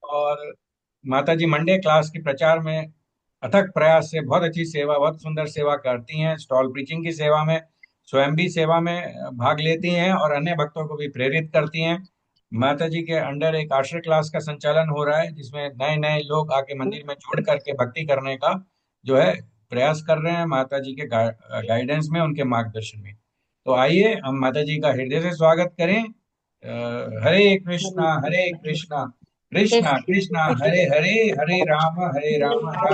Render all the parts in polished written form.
और माता जी Monday class के प्रचार में अथक प्रयास से बहुत अच्छी सेवा, बहुत सुंदर सेवा करती हैं। स्टॉल प्रीचिंग की सेवा में स्वयं भी सेवा में भाग लेती हैं और अन्य भक्तों को भी प्रेरित करती हैं। माता जी के अंडर एक आश्रय क्लास का संचालन हो रहा है, जिसमें नए नए लोग आके मंदिर में जुड़ करके भक्ति करने का जो है प्रयास कर रहे हैं, माता जी के गाइडेंस में, उनके मार्गदर्शन में। तो आइए हम माता जी का हृदय से स्वागत करें। हरे कृष्णा कृष्णा कृष्णा हरे हरे, हरे हरे राम राम राम हरे हरे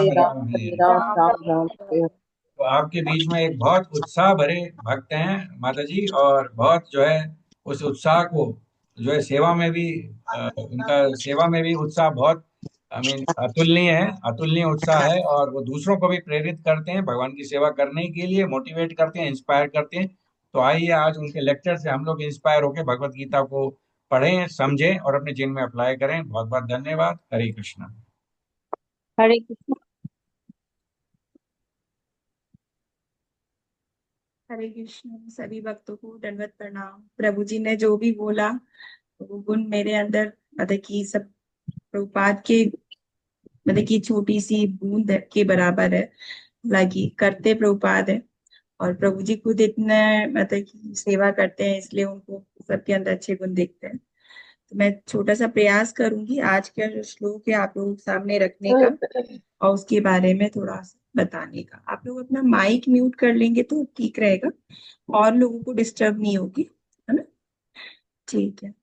हरे। राम राम राम हरे हरे। तो आपके बीच में एक बहुत उत्साह भरे भक्त हैं माता जी, और बहुत जो है उस उत्साह को जो है सेवा में भी उनका सेवा में भी उत्साह बहुत, आई मीन, अतुलनीय है, अतुलनीय उत्साह है। और वो दूसरों को भी प्रेरित करते हैं भगवान की सेवा करने के लिए, मोटिवेट करते हैं, इंस्पायर करते हैं। तो आइए आज उनके लेक्चर से हम लोग इंस्पायर होकर भगवत गीता को पढ़ें, समझें और अपने जीवन में अप्लाई करें। बहुत बहुत धन्यवाद। हरे कृष्णा। हरे कृष्ण। हरे कृष्ण। सभी भक्तों को दंडवत प्रणाम। प्रभु जी ने जो भी बोला वो गुण मेरे अंदर, मतलब कि सब प्रभुपाद के, मतलब कि छोटी सी बूंद के बराबर है। हालांकि करते प्रभुपाद है और प्रभु जी खुद इतने, मतलब कि सेवा करते हैं, इसलिए उनको सबके अंदर अच्छे गुण दिखते हैं। तो मैं छोटा सा प्रयास करूंगी आज का जो श्लोक है आप लोगों के सामने रखने का और उसके बारे में थोड़ा सा बताने का। आप लोग अपना माइक म्यूट कर लेंगे तो ठीक रहेगा, और लोगों को डिस्टर्ब नहीं होगी, है ना। ठीक है।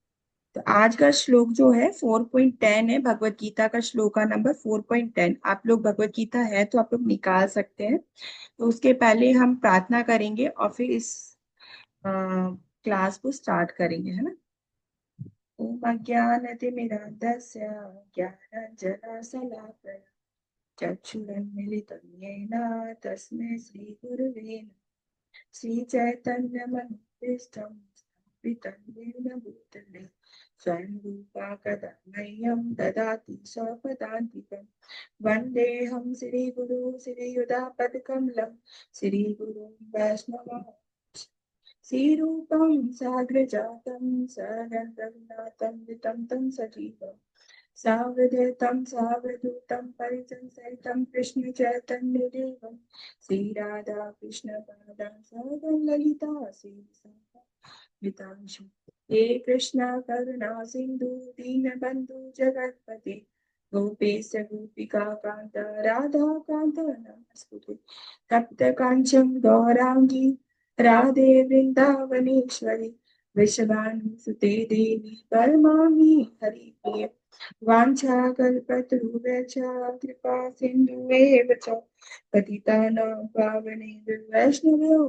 तो आज का श्लोक जो है 4.10 है, भगवत गीता का श्लोक का नंबर 4.10। आप लोग भगवत गीता है तो आप लोग निकाल सकते हैं। तो उसके पहले हम प्रार्थना करेंगे और फिर इस क्लास को स्टार्ट करेंगे, है ना। ओम अज्ञानतिमिरान्धस्य ज्ञानाञ्जनशलाकया चक्षुरुन्मीलितं येन तस्मै श्रीगुरुवे नमः। श्रीचैतन्यमनोभीष्टं स्थापितं येन भूतले स्वयं रूपा कदा मह्यं ददाति स्वपदान्तिकं। वन्देऽहं श्रीगुरु श्रीयुतापदकमलं श्रीगुरुं वैष्णवं श्रीरूपं साग्रजातं सहगं रघुनाथं वितं तं सजीवम् सावधूतं सावधूतं परिजनसहितं कृष्ण चैतन्य देवं श्री कृष्ण पादां सहगं ललिता श्री हे कृष्ण करुणा सिंधु दीनबंधु जगतपते गोपेश गोपिका कांत राधा कांत नमस्ते। तप्त कांचन गौरांगी राधे वृंदावनेश्वरी विश्वानुसुते देवी परमामी हरि प्रिय वाञ्छाकल्पतरुभ्यश्च कृपा सिन्धुवेव च पतितानां पावनेभ्यो वैष्णवयो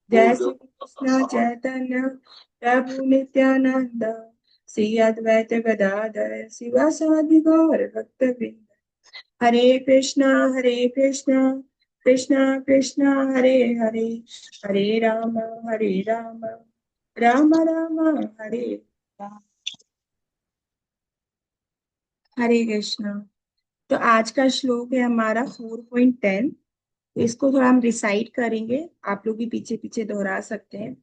जय श्री कृष्ण चैतन्य प्रभु नित्यानंद श्री अद्वैत गदाधर शिवासादि गौर भक्तवृंद। हरे कृष्णा कृष्णा कृष्णा हरे हरे, हरे राम राम राम हरे राम। हरे कृष्णा। तो आज का श्लोक है हमारा 4.10। इसको थोड़ा हम रिसाइट करेंगे, आप लोग भी पीछे पीछे दोहरा सकते हैं।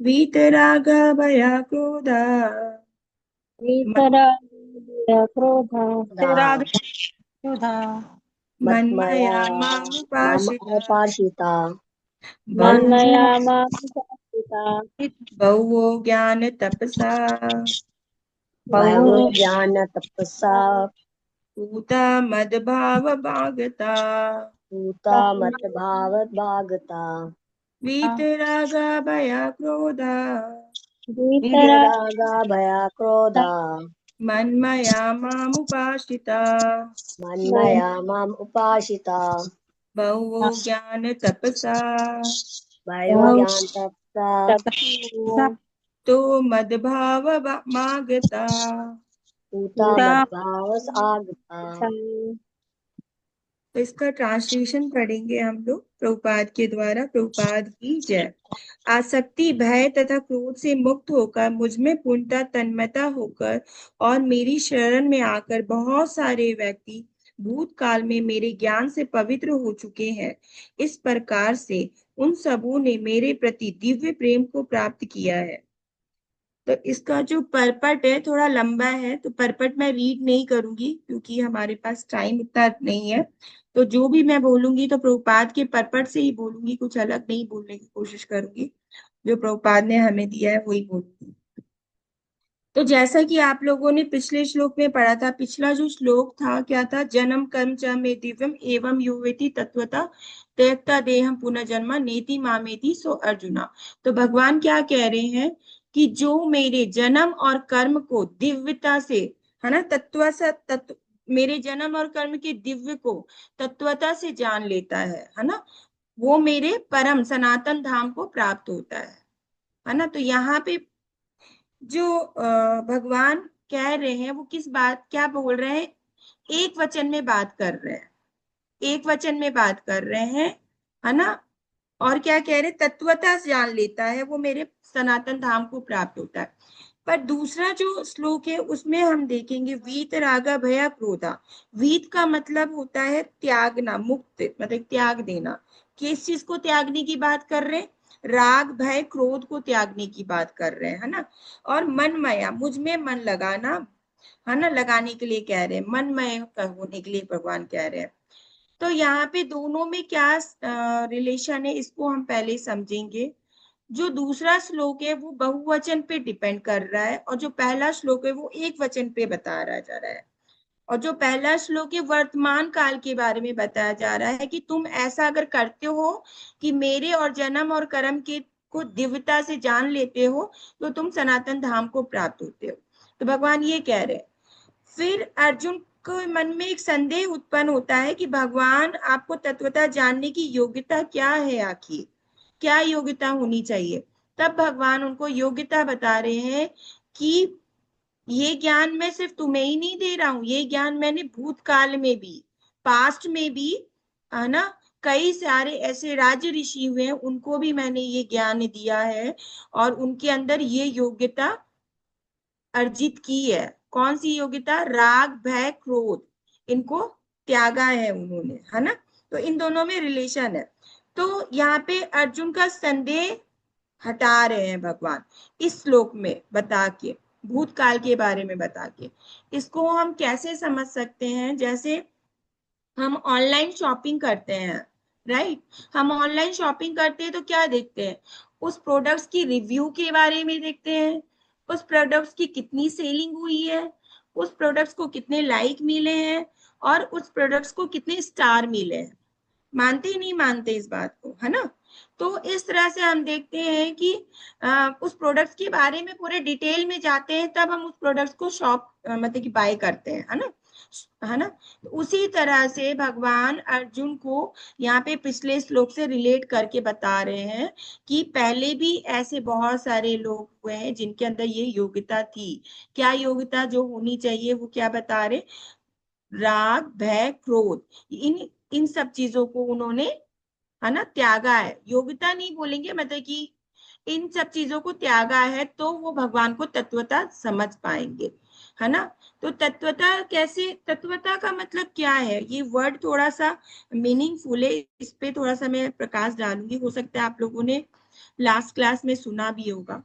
वीतराग भया क्रोधा वीतरागभय क्रोधा राग क्षुधा मत्मया मन्मया मम मामुपाश्रिता उपासिता मन्मया मामुपासिता बहुवो ज्ञान तपसा बहवो बहु ज्ञान तपसा पूता मदभाव भागता पूता मत भाव भागता वीतराग भया क्रोधा वीतराग वीतरागा भया क्रोधा मन्मया मामुपाश्रिता मन्मया मम उपासिता बहुवो ज्ञान तपसा बहवो ज्ञान तपसा तपस्या तो मदभाव मागता। पूता मत भाव आगता। तो इसका ट्रांसलेशन पढ़ेंगे हम लोग प्रभुपाद के द्वारा। प्रभुपाद की जय। आसक्ति, भय तथा क्रोध से मुक्त होकर मुझ में पूर्णतः तन्मयता होकर और मेरी शरण में आकर बहुत सारे व्यक्ति भूतकाल में मेरे ज्ञान से पवित्र हो चुके हैं। इस प्रकार से उन सबों ने मेरे प्रति दिव्य प्रेम को प्राप्त किया है। तो इसका जो परपट है थोड़ा लंबा है, तो परपट मैं रीड नहीं करूंगी क्योंकि हमारे पास टाइम इतना नहीं है। तो जो भी मैं बोलूंगी तो प्रभुपाद के परपट से ही बोलूंगी, कुछ अलग नहीं बोलने की कोशिश करूंगी। जो प्रभुपाद ने हमें दिया है वही बोलूंगी। तो जैसा कि आप लोगों ने पिछले श्लोक में पढ़ा था, पिछला जो श्लोक था क्या था, जन्म कर्म च मे दिव्यम एवं युवेति तत्वता त्यक्ता देहम पुनर्जन्म नेति मामेति सो अर्जुना। तो भगवान क्या कह रहे हैं कि जो मेरे जन्म और कर्म को दिव्यता से, है ना, तत्व से तत्व, मेरे जन्म और कर्म के दिव्य को तत्वता से जान लेता है ना, वो मेरे परम सनातन धाम को प्राप्त होता है ना। तो यहाँ पे जो भगवान कह रहे हैं वो किस बात, क्या बोल रहे हैं, एक वचन में बात कर रहे हैं, एक वचन में बात कर रहे हैं, है ना। और क्या कह रहे, तत्वता जान लेता है वो मेरे सनातन धाम को प्राप्त होता है। पर दूसरा जो श्लोक है उसमें हम देखेंगे वीत रागा भया क्रोधा। वीत का मतलब होता है त्यागना, मुक्त, मतलब त्याग देना। किस चीज को त्यागने की बात कर रहे हैं, राग भय क्रोध को त्यागने की बात कर रहे हैं, है ना। और मन माया, मुझ में मन लगाना, है ना, लगाने के लिए कह रहे हैं, मनमय होने के लिए भगवान कह रहे हैं। तो यहाँ पे दोनों में क्या रिलेशन है इसको हम पहले समझेंगे। जो दूसरा श्लोक है वो बहुवचन पे डिपेंड कर रहा है, और जो पहला श्लोक है वो एक वचन पे बता रहा जा रहा है। और जो पहला श्लोक है वर्तमान काल के बारे में बताया जा रहा है कि तुम ऐसा अगर करते हो कि मेरे और जन्म और कर्म के को दिव्यता से जान लेते हो तो तुम सनातन धाम को प्राप्त होते हो। तो भगवान ये कह रहे हैं। फिर अर्जुन को मन में एक संदेह उत्पन्न होता है कि भगवान आपको तत्वता जानने की योग्यता क्या है, आखिर क्या योग्यता होनी चाहिए। तब भगवान उनको योग्यता बता रहे हैं कि ये ज्ञान मैं सिर्फ तुम्हें ही नहीं दे रहा हूं, ये ज्ञान मैंने भूतकाल में भी, पास्ट में भी, है ना, कई सारे ऐसे राज ऋषि हुए हैं उनको भी मैंने ये ज्ञान दिया है, और उनके अंदर ये योग्यता अर्जित की है। कौन सी योग्यता, राग भय क्रोध, इनको त्यागा है उन्होंने, है ना। तो इन दोनों में रिलेशन है। तो यहाँ पे अर्जुन का संदेह हटा रहे हैं भगवान इस श्लोक में बता के, भूतकाल के बारे में बता के। इसको हम कैसे समझ सकते हैं, जैसे हम ऑनलाइन शॉपिंग करते हैं, राइट। हम ऑनलाइन शॉपिंग करते हैं तो क्या देखते हैं, उस प्रोडक्ट्स की रिव्यू के बारे में देखते हैं, उस प्रोडक्ट्स की कितनी सेलिंग हुई है, उस प्रोडक्ट्स को कितने लाइक मिले हैं, और उस प्रोडक्ट्स को कितने स्टार मिले हैं। मानते ही नहीं मानते इस बात को, है ना। तो इस तरह से हम देखते हैं कि उस प्रोडक्ट्स के बारे में पूरे डिटेल में जाते हैं, तब हम उस प्रोडक्ट्स को मतलब कि बाय करते हैं, है ना, है ना। तो उसी तरह से भगवान अर्जुन को यहाँ पे पिछले श्लोक से रिलेट करके बता रहे हैं कि पहले भी ऐसे बहुत सारे लोग हुए हैं जिनके अंदर ये योग्यता थी। क्या योग्यता जो होनी चाहिए वो क्या बता रहे, राग भय क्रोध, इन इन सब चीजों को उन्होंने, है ना, त्यागा है। योग्यता नहीं बोलेंगे, मतलब कि इन सब चीजों को त्यागा है तो वो भगवान को तत्वता समझ पाएंगे, है ना। तो तत्वता कैसे, तत्वता का मतलब क्या है, ये वर्ड थोड़ा सा मीनिंगफुल है, इस पे थोड़ा सा मैं प्रकाश डालूंगी, हो सकता है आप लोगों ने लास्ट क्लास में सुना भी होगा।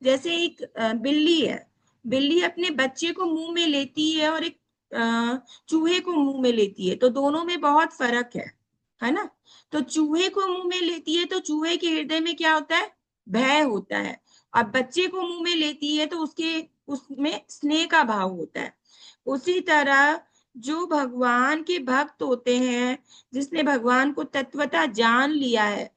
जैसे एक बिल्ली है, बिल्ली अपने बच्चे को मुंह में लेती है और एक चूहे को मुंह में लेती है, तो दोनों में बहुत फर्क है ना। तो चूहे को मुंह में लेती है तो चूहे के हृदय में क्या होता है, भय होता है। और बच्चे को मुंह में लेती है तो उसमें स्नेह का भाव होता है। उसी तरह जो भगवान के भक्त होते हैं, जिसने भगवान को तत्वता जान लिया है,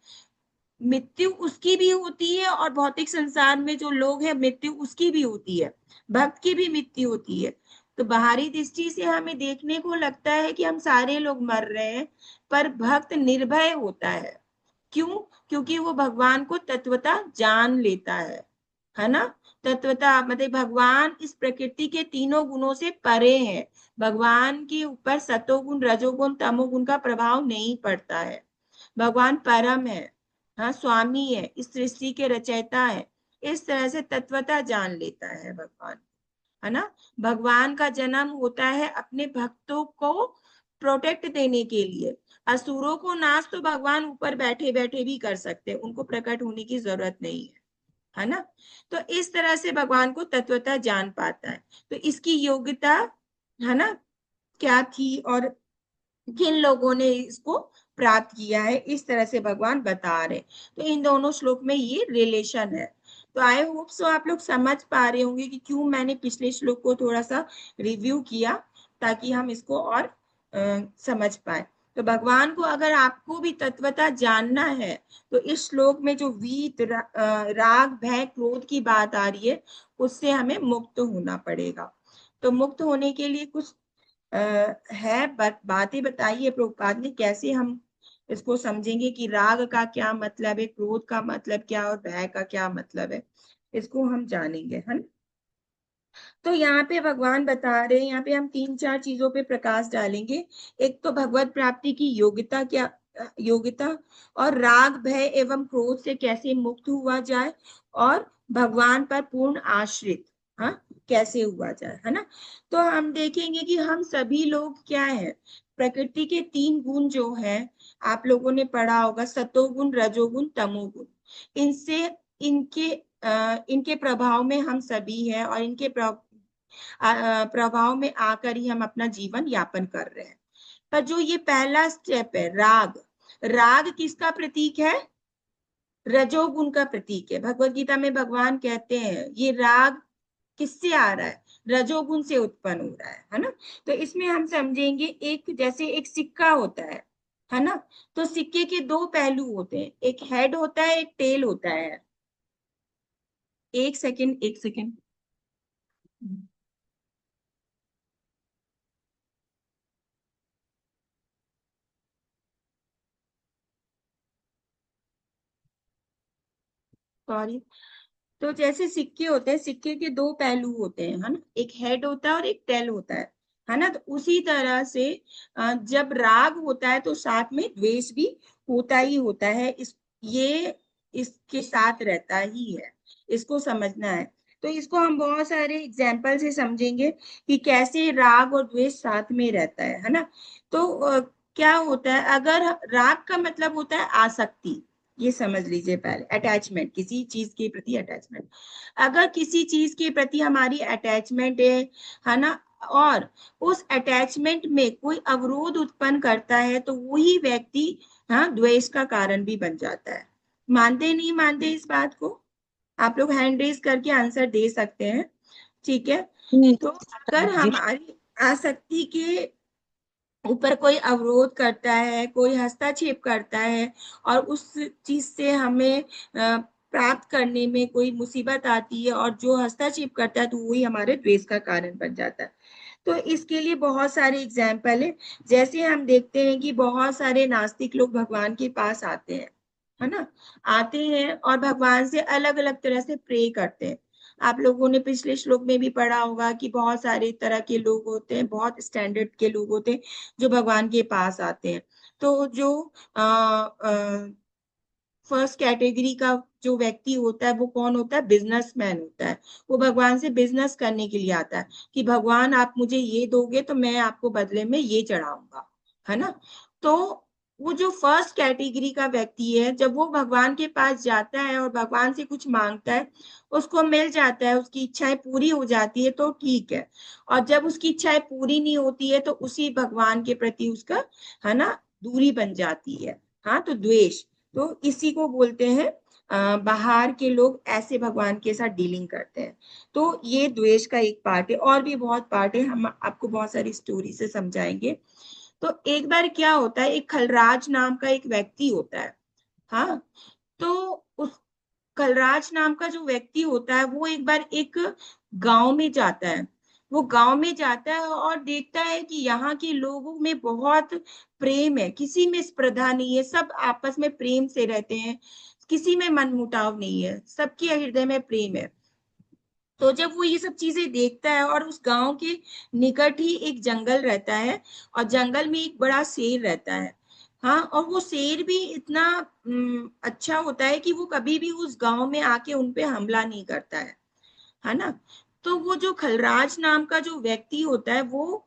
मृत्यु उसकी भी होती है, और भौतिक संसार में जो लोग हैं मृत्यु उसकी भी होती है, भक्त की भी मृत्यु होती है। तो बाहरी दृष्टि से हमें देखने को लगता है कि हम सारे लोग मर रहे हैं, पर भक्त निर्भय होता है। क्यों, क्योंकि वो भगवान को तत्वता जान लेता है ना। तत्वता मतलब भगवान इस प्रकृति के तीनों गुणों से परे हैं, भगवान के ऊपर सतोगुण रजोगुण तमोगुण का प्रभाव नहीं पड़ता है। भगवान परम है, हाँ, स्वामी है, इस सृष्टि के रचयिता है। इस तरह से तत्वता जान लेता है भगवान, है ना। भगवान का जन्म होता है अपने भक्तों को प्रोटेक्ट देने के लिए। असुरों को नाश तो भगवान ऊपर बैठे बैठे भी कर सकते हैं, उनको प्रकट होने की जरूरत नहीं है, है ना। तो इस तरह से भगवान को तत्वतः जान पाता है। तो इसकी योग्यता, है ना, क्या थी और किन लोगों ने इसको प्राप्त किया है, इस तरह से भगवान बता रहे। तो इन दोनों श्लोक में ये रिलेशन है। तो आई होप सो आप लोग समझ पा रहे होंगे कि क्यों मैंने पिछले श्लोक को थोड़ा सा रिव्यू किया, ताकि हम इसको और समझ पाए। तो भगवान को अगर आपको भी तत्वतः जानना है, तो इस श्लोक में जो वीत, राग, भय, क्रोध की बात आ रही है, उससे हमें मुक्त होना पड़ेगा। तो मुक्त होने के लिए कुछ है बातें बताइए प्रभुपाद ने, कैसे हम इसको समझेंगे कि राग का क्या मतलब है, क्रोध का मतलब क्या, और भय का क्या मतलब है, इसको हम जानेंगे, है ना। तो यहाँ पे भगवान बता रहे हैं, यहाँ पे हम 3-4 चीजों पे प्रकाश डालेंगे। एक तो भगवत प्राप्ति की योग्यता, क्या योग्यता, और राग, भय एवं क्रोध से कैसे मुक्त हुआ जाए, और भगवान पर पूर्ण आश्रित, हाँ, कैसे हुआ जाए, है ना। तो हम देखेंगे कि हम सभी लोग क्या है, प्रकृति के 3 गुण जो है, आप लोगों ने पढ़ा होगा, सतोगुण, रजोगुण, तमोगुण। इनसे इनके प्रभाव में हम सभी हैं, और इनके प्रभाव में आकर ही हम अपना जीवन यापन कर रहे हैं। पर जो ये पहला स्टेप है, राग, राग किसका प्रतीक है, रजोगुण का प्रतीक है। भगवत गीता में भगवान कहते हैं ये राग किससे आ रहा है, रजोगुण से उत्पन्न हो रहा है ना। तो इसमें हम समझेंगे, एक जैसे एक सिक्का होता है ना। तो सिक्के के 2 पहलू होते हैं, एक हेड होता है, एक टेल होता है। एक सेकंड, एक सेकंड। सॉरी। तो जैसे सिक्के होते हैं, सिक्के के 2 पहलू होते हैं, है ना, एक हेड होता है और एक टेल होता है ना। तो उसी तरह से जब राग होता है तो साथ में द्वेष भी होता ही होता है। ये इसके साथ रहता ही है, इसको समझना है। तो इसको हम बहुत सारे एग्जाम्पल से समझेंगे कि कैसे राग और द्वेष साथ में रहता है ना। तो क्या होता है, अगर राग का मतलब होता है आसक्ति, ये समझ लीजिए पहले, अटैचमेंट, किसी चीज के प्रति अटैचमेंट। अगर किसी चीज के प्रति हमारी अटैचमेंट है ना, और उस अटैचमेंट में कोई अवरोध उत्पन्न करता है, तो वही व्यक्ति, हाँ, द्वेष का कारण भी बन जाता है। मानते नहीं मानते इस बात को, आप लोग हैंड रेज करके आंसर दे सकते हैं, ठीक है। तो अगर हमारी आसक्ति के ऊपर कोई अवरोध करता है, कोई हस्तक्षेप करता है, और उस चीज से हमें प्राप्त करने में कोई मुसीबत आती है, और जो हस्तक्षेप करता है, तो वही हमारे द्वेष का कारण बन जाता है। तो इसके लिए बहुत सारे एग्जाम्पल है। जैसे हम देखते हैं कि बहुत सारे नास्तिक लोग भगवान के पास आते हैं, है ना, आते हैं और भगवान से अलग अलग तरह से प्रे करते हैं। आप लोगों ने पिछले श्लोक में भी पढ़ा होगा कि बहुत सारे तरह के लोग होते हैं, बहुत स्टैंडर्ड के लोग होते हैं जो भगवान के पास आते हैं। तो जो फर्स्ट कैटेगरी का जो व्यक्ति होता है, वो कौन होता है, बिजनेसमैन होता है। वो भगवान से बिजनेस करने के लिए आता है कि भगवान आप मुझे ये दोगे तो मैं आपको बदले में ये चढ़ाऊंगा, है ना। तो वो जो फर्स्ट कैटेगरी का व्यक्ति है, जब वो भगवान के पास जाता है और भगवान से कुछ मांगता है, उसको मिल जाता है, उसकी इच्छाएं पूरी हो जाती है, तो ठीक है। और जब उसकी इच्छाएं पूरी नहीं होती है, तो उसी भगवान के प्रति उसका, है ना, दूरी बन जाती है। हाँ, तो द्वेष, तो इसी को बोलते हैं, बाहर के लोग ऐसे भगवान के साथ डीलिंग करते हैं। तो ये द्वेष का एक पार्ट है, और भी बहुत पार्ट है, हम आपको बहुत सारी स्टोरी से समझाएंगे। तो एक बार क्या होता है, एक खलराज नाम का एक व्यक्ति होता है। हाँ, तो उस खलराज नाम का जो व्यक्ति होता है, वो एक बार एक गांव में जाता है। वो गांव में जाता है और देखता है कि यहाँ के लोगों में बहुत प्रेम है, किसी में स्पर्धा नहीं है, सब आपस में प्रेम से रहते हैं, किसी में मनमुटाव नहीं है, सबके हृदय में प्रेम है। तो जब वो ये सब चीजें देखता है, और उस गांव के निकट ही एक जंगल रहता है, और जंगल में एक बड़ा शेर रहता है। हाँ, और वो शेर भी इतना अच्छा होता है कि वो कभी भी उस गांव में आके उन पे हमला नहीं करता है ना। तो वो जो खलराज नाम का जो व्यक्ति होता है, वो,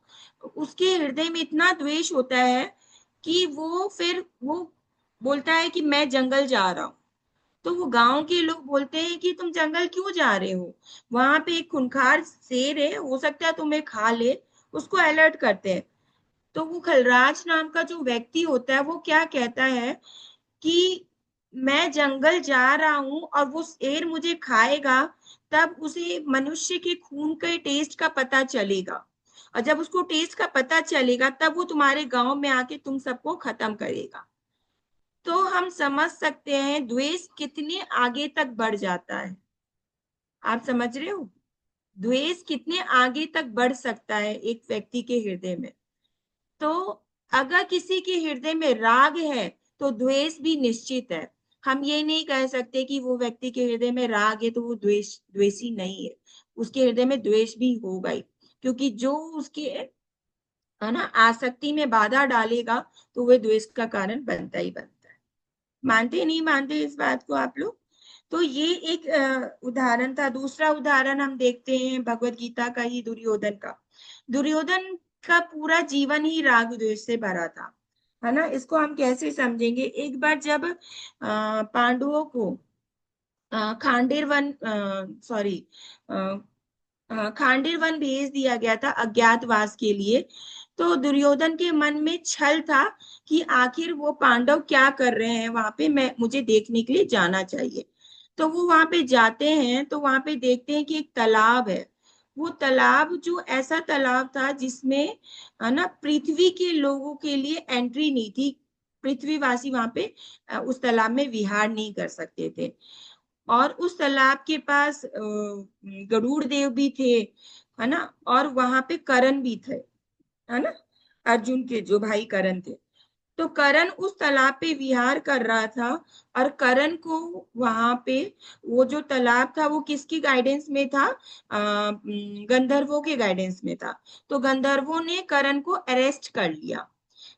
उसके हृदय में इतना द्वेष होता है कि वो फिर वो बोलता है कि मैं जंगल जा रहा हूँ। तो वो गांव के लोग बोलते हैं कि तुम जंगल क्यों जा रहे हो, वहां पे एक खूंखार शेर है, हो सकता है तुम्हें खा ले, उसको अलर्ट करते हैं। तो वो खलराज नाम का जो व्यक्ति होता है वो क्या कहता है कि मैं जंगल जा रहा हूं और वो शेर मुझे खाएगा, तब उसे मनुष्य के खून के टेस्ट का पता चलेगा, और जब उसको टेस्ट का पता चलेगा तब वो तुम्हारे गांव में आके तुम सबको खत्म करेगा। तो हम समझ सकते हैं द्वेष कितने आगे तक बढ़ जाता है। आप समझ रहे हो द्वेष कितने आगे तक बढ़ सकता है एक व्यक्ति के हृदय में। तो अगर किसी के हृदय में राग है तो द्वेष भी निश्चित है। हम ये नहीं कह सकते कि वो व्यक्ति के हृदय में राग है तो वो द्वेषी नहीं है, उसके हृदय में द्वेष भी होगा ही, क्योंकि जो उसके है ना आसक्ति में बाधा डालेगा तो वह द्वेष का कारण बनता ही बनता है। मानते नहीं मानते इस बात को आप लोग? तो ये एक उदाहरण था। दूसरा उदाहरण हम देखते हैं भगवत गीता का ही, दुर्योधन का। दुर्योधन का पूरा जीवन ही राग द्वेष से भरा था, है ना। इसको हम कैसे समझेंगे? एक बार जब पांडवों को खांडेर वन सॉरी खांडेर वन भेज दिया गया था अज्ञातवास के लिए, तो दुर्योधन के मन में छल था कि आखिर वो पांडव क्या कर रहे हैं वहां पे, मैं मुझे देखने के लिए जाना चाहिए। तो वो वहां पे जाते हैं तो वहां पे देखते हैं कि एक तालाब है। वो तालाब जो ऐसा तालाब था जिसमें है ना पृथ्वी के लोगों के लिए एंट्री नहीं थी, पृथ्वीवासी वहां पे उस तालाब में विहार नहीं कर सकते थे। और उस तालाब के पास गरुड़ देव भी थे, है ना, और वहां पे करण भी थे, है ना, अर्जुन के जो भाई करण थे। तो करण उस तालाब पे विहार कर रहा था, और करण को वहां पे वो जो तालाब था वो किसकी गाइडेंस में था? गंधर्वों के गाइडेंस में था। तो गंधर्वों ने करण को अरेस्ट कर लिया।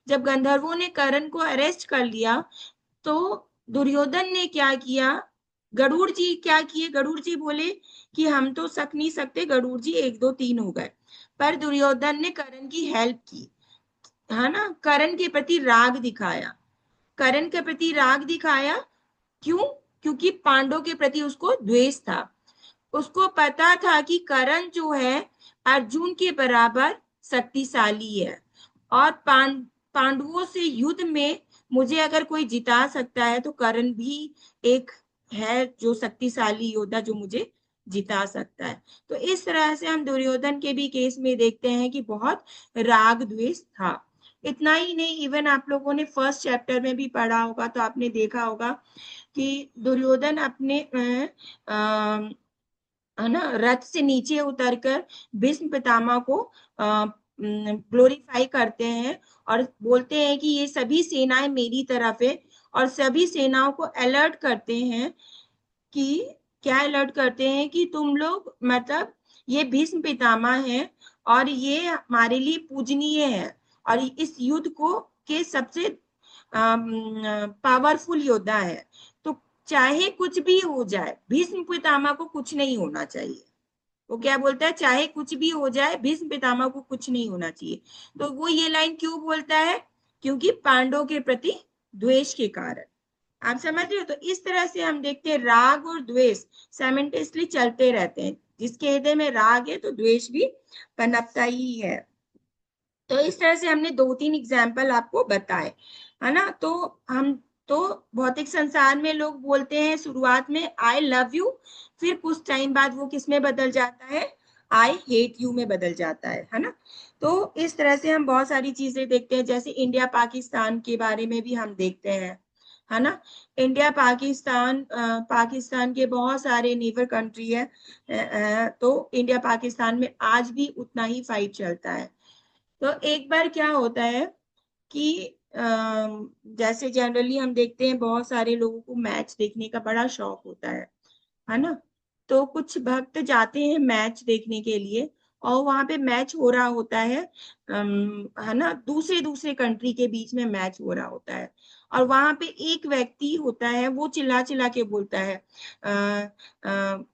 जब गंधर्वों ने करण को अरेस्ट कर लिया तो दुर्योधन ने क्या किया? गरुड़ जी क्या किए? गरुड़ जी बोले कि हम तो सक नहीं सकते, गरुड़ जी 1 2 3 हो गए। पर दुर्योधन ने करण की हेल्प की, है ना, करण के प्रति राग दिखाया। करण के प्रति राग दिखाया क्यों? क्योंकि पांडव के प्रति उसको द्वेष था। उसको पता था कि करण जो है अर्जुन के बराबर शक्तिशाली है, और पांडवों से युद्ध में मुझे अगर कोई जिता सकता है तो करण भी एक है जो शक्तिशाली योद्धा जो मुझे जिता सकता है। तो इस तरह से हम दुर्योधन के भी केस में देखते हैं कि बहुत राग द्वेष था। इतना ही नहीं, इवन आप लोगों ने फर्स्ट चैप्टर में भी पढ़ा होगा तो आपने देखा होगा कि दुर्योधन अपने है ना रथ से नीचे उतरकर भीष्म पितामह को ग्लोरीफाई करते हैं और बोलते हैं कि ये सभी सेनाएं मेरी तरफ है, और सभी सेनाओं को अलर्ट करते हैं कि क्या अलर्ट करते हैं कि तुम लोग मतलब ये भीष्म पितामह है और ये हमारे लिए पूजनीय है, और इस युद्ध को के सबसे पावरफुल योद्धा है। तो चाहे कुछ भी हो जाए भीष्म पितामह को कुछ नहीं होना चाहिए। वो क्या बोलता है? चाहे कुछ भी हो जाए भीष्म पितामह को कुछ नहीं होना चाहिए। तो वो ये लाइन क्यों बोलता है? क्योंकि पांडवों के प्रति द्वेष के कारण। आप समझ रहे हो? तो इस तरह से हम देखते हैं राग और द्वेष साइमल्टेनियसली चलते रहते हैं। जिसके हृदय में राग है तो द्वेष भी पनपता ही है। तो इस तरह से हमने 2 3 एग्जाम्पल आपको बताए, है ना। तो हम तो भौतिक संसार में लोग बोलते हैं शुरुआत में आई लव यू, फिर कुछ टाइम बाद वो किस में बदल जाता है? आई हेट यू में बदल जाता है ना। तो इस तरह से हम बहुत सारी चीजें देखते हैं, जैसे इंडिया पाकिस्तान के बारे में भी हम देखते हैं, है ना। इंडिया पाकिस्तान पाकिस्तान के बहुत सारे नेबर कंट्री है, तो इंडिया पाकिस्तान में आज भी उतना ही फाइट चलता है। तो एक बार क्या होता है कि जैसे जनरली हम देखते हैं बहुत सारे लोगों को मैच देखने का बड़ा शौक होता है ना। तो कुछ भक्त जाते हैं मैच देखने के लिए, और वहां पे मैच हो रहा होता है, है ना, दूसरे दूसरे कंट्री के बीच में मैच हो रहा होता है। और वहां पे एक व्यक्ति होता है वो चिल्ला चिल्ला के बोलता है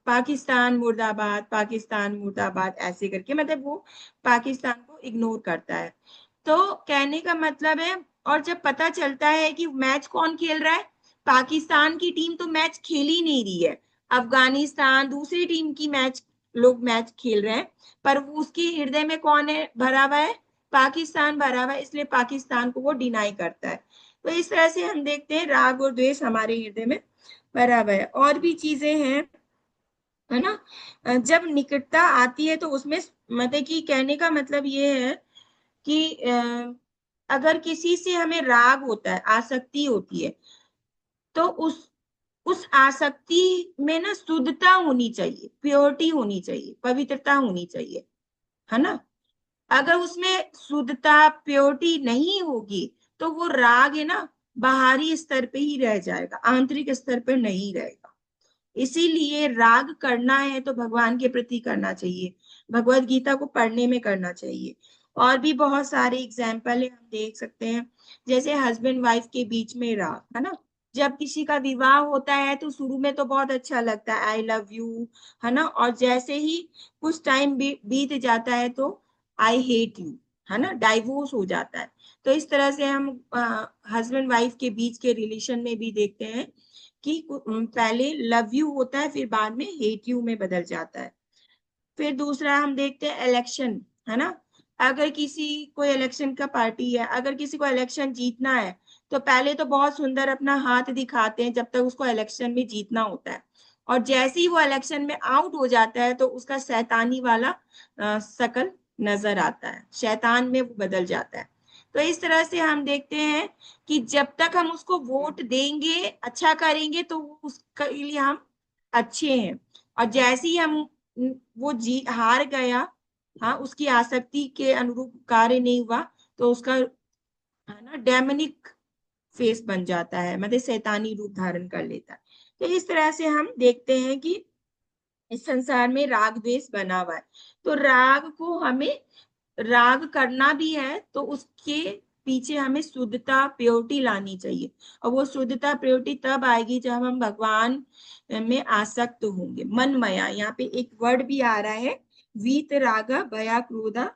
पाकिस्तान मुर्दाबाद, पाकिस्तान मुर्दाबाद, ऐसे करके, मतलब वो पाकिस्तान को इग्नोर करता है। तो कहने का मतलब है, और जब पता चलता है कि मैच कौन खेल रहा है, पाकिस्तान की टीम तो मैच खेल ही नहीं रही है, अफगानिस्तान दूसरी टीम की लोग मैच खेल रहे हैं, पर वो उसके हृदय में कौन है भरा हुआ है, पाकिस्तान भरा हुआ है, इसलिए पाकिस्तान को वो डिनाई करता है। तो इस तरह से हम देखते हैं राग और द्वेष हमारे हृदय में भरा हुआ है। और भी चीजें हैं, है ना। जब निकटता आती है तो उसमें मतलब कि कहने का मतलब ये है कि अगर किसी से हमें राग होता है, आसक्ति होती है, तो उस आसक्ति में ना शुद्धता होनी चाहिए, प्योरिटी होनी चाहिए, पवित्रता होनी चाहिए, है ना। अगर उसमें शुद्धता प्योरिटी नहीं होगी तो वो राग है ना बाहरी स्तर पे ही रह जाएगा, आंतरिक स्तर पे नहीं रहेगा। इसीलिए राग करना है तो भगवान के प्रति करना चाहिए, भगवत गीता को पढ़ने में करना चाहिए। और भी बहुत सारे एग्जाम्पल है, हम देख सकते हैं, जैसे हस्बैंड वाइफ के बीच में राग, है ना। जब किसी का विवाह होता है तो शुरू में तो बहुत अच्छा लगता है, आई लव यू, है ना, और जैसे ही कुछ टाइम बीत जाता है तो आई हेट यू, है ना, डाइवोर्स हो जाता है। तो इस तरह से हम हस्बैंड वाइफ के बीच के रिलेशन में भी देखते हैं कि पहले लव यू होता है, फिर बाद में हेट यू में बदल जाता है। फिर दूसरा हम देखते हैं इलेक्शन, है ना। अगर किसी कोई इलेक्शन का पार्टी है, अगर किसी को इलेक्शन जीतना है तो पहले तो बहुत सुंदर अपना हाथ दिखाते हैं जब तक उसको इलेक्शन में जीतना होता है, और जैसे ही वो इलेक्शन में आउट हो जाता है तो उसका शैतानी वाला शकल नजर आता है, शैतान में वो बदल जाता है। तो इस तरह से हम देखते हैं कि जब तक हम उसको वोट देंगे, अच्छा करेंगे, तो उसके लिए हम अच्छे हैं, और जैसे ही हम वो हार गया, हाँ, उसकी आसक्ति के अनुरूप कार्य नहीं हुआ, तो उसका, है ना, डेमनिक फेस बन जाता है, मतलब शैतानी रूप धारण कर लेता है। तो इस तरह से हम देखते हैं कि इस संसार में राग द्वेष बना हुआ है। तो राग को हमें राग करना भी है तो उसके पीछे हमें शुद्धता प्योरिटी लानी चाहिए, और वो शुद्धता प्योरिटी तब आएगी जब हम भगवान में आसक्त होंगे। मन मया, यहाँ पे एक वर्ड भी आ रहा है, वीत रागा भया क्रोधा,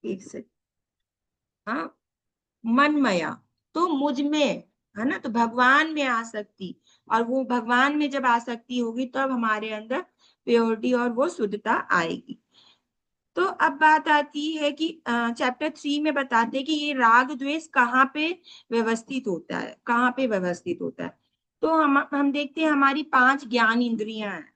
एक से, हाँ, मन मया, तो मुझ में, है ना, तो भगवान में आसक्ति, और वो भगवान में जब आसक्ति होगी तब हमारे अंदर प्योरिटी और वो शुद्धता आएगी। तो अब बात आती है कि चैप्टर 3 में बताते हैं कि ये राग द्वेष कहाँ पे व्यवस्थित होता है, कहाँ पे व्यवस्थित होता है। तो हम देखते हैं हमारी 5 ज्ञान इंद्रियां हैं,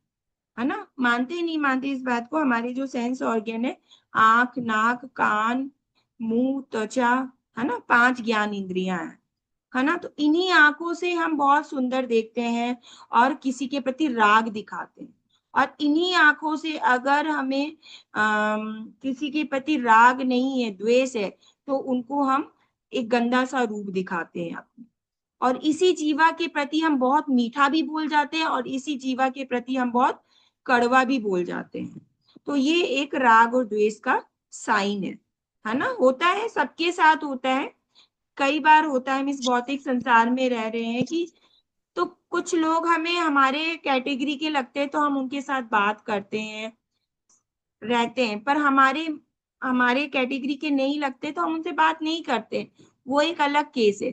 है ना। मानते नहीं मानते इस बात को, हमारे जो सेंस ऑर्गन है, आंख, नाक, कान, मुंह, त्वचा, है ना, 5 ज्ञान इंद्रियां हैं, है ना। तो इन्हीं आंखों से हम बहुत सुंदर देखते हैं और किसी के प्रति राग दिखाते हैं, और इन्हीं आंखों से अगर हमें किसी के प्रति राग नहीं है, द्वेष है, तो उनको हम एक गंदा सा रूप दिखाते हैं अपने, और इसी जीवा के प्रति हम बहुत मीठा भी बोल जाते हैं, और इसी जीवा के प्रति हम बहुत कड़वा भी बोल जाते हैं। तो ये एक राग और द्वेष का साइन है ना, होता है, सबके साथ होता है। कई बार होता है, हम इस भौतिक संसार में रह रहे हैं कि तो कुछ लोग हमें हमारे कैटेगरी के लगते हैं तो हम उनके साथ बात करते हैं, रहते हैं, पर हमारे हमारे कैटेगरी के नहीं लगते तो हम उनसे बात नहीं करते, वो एक अलग केस है।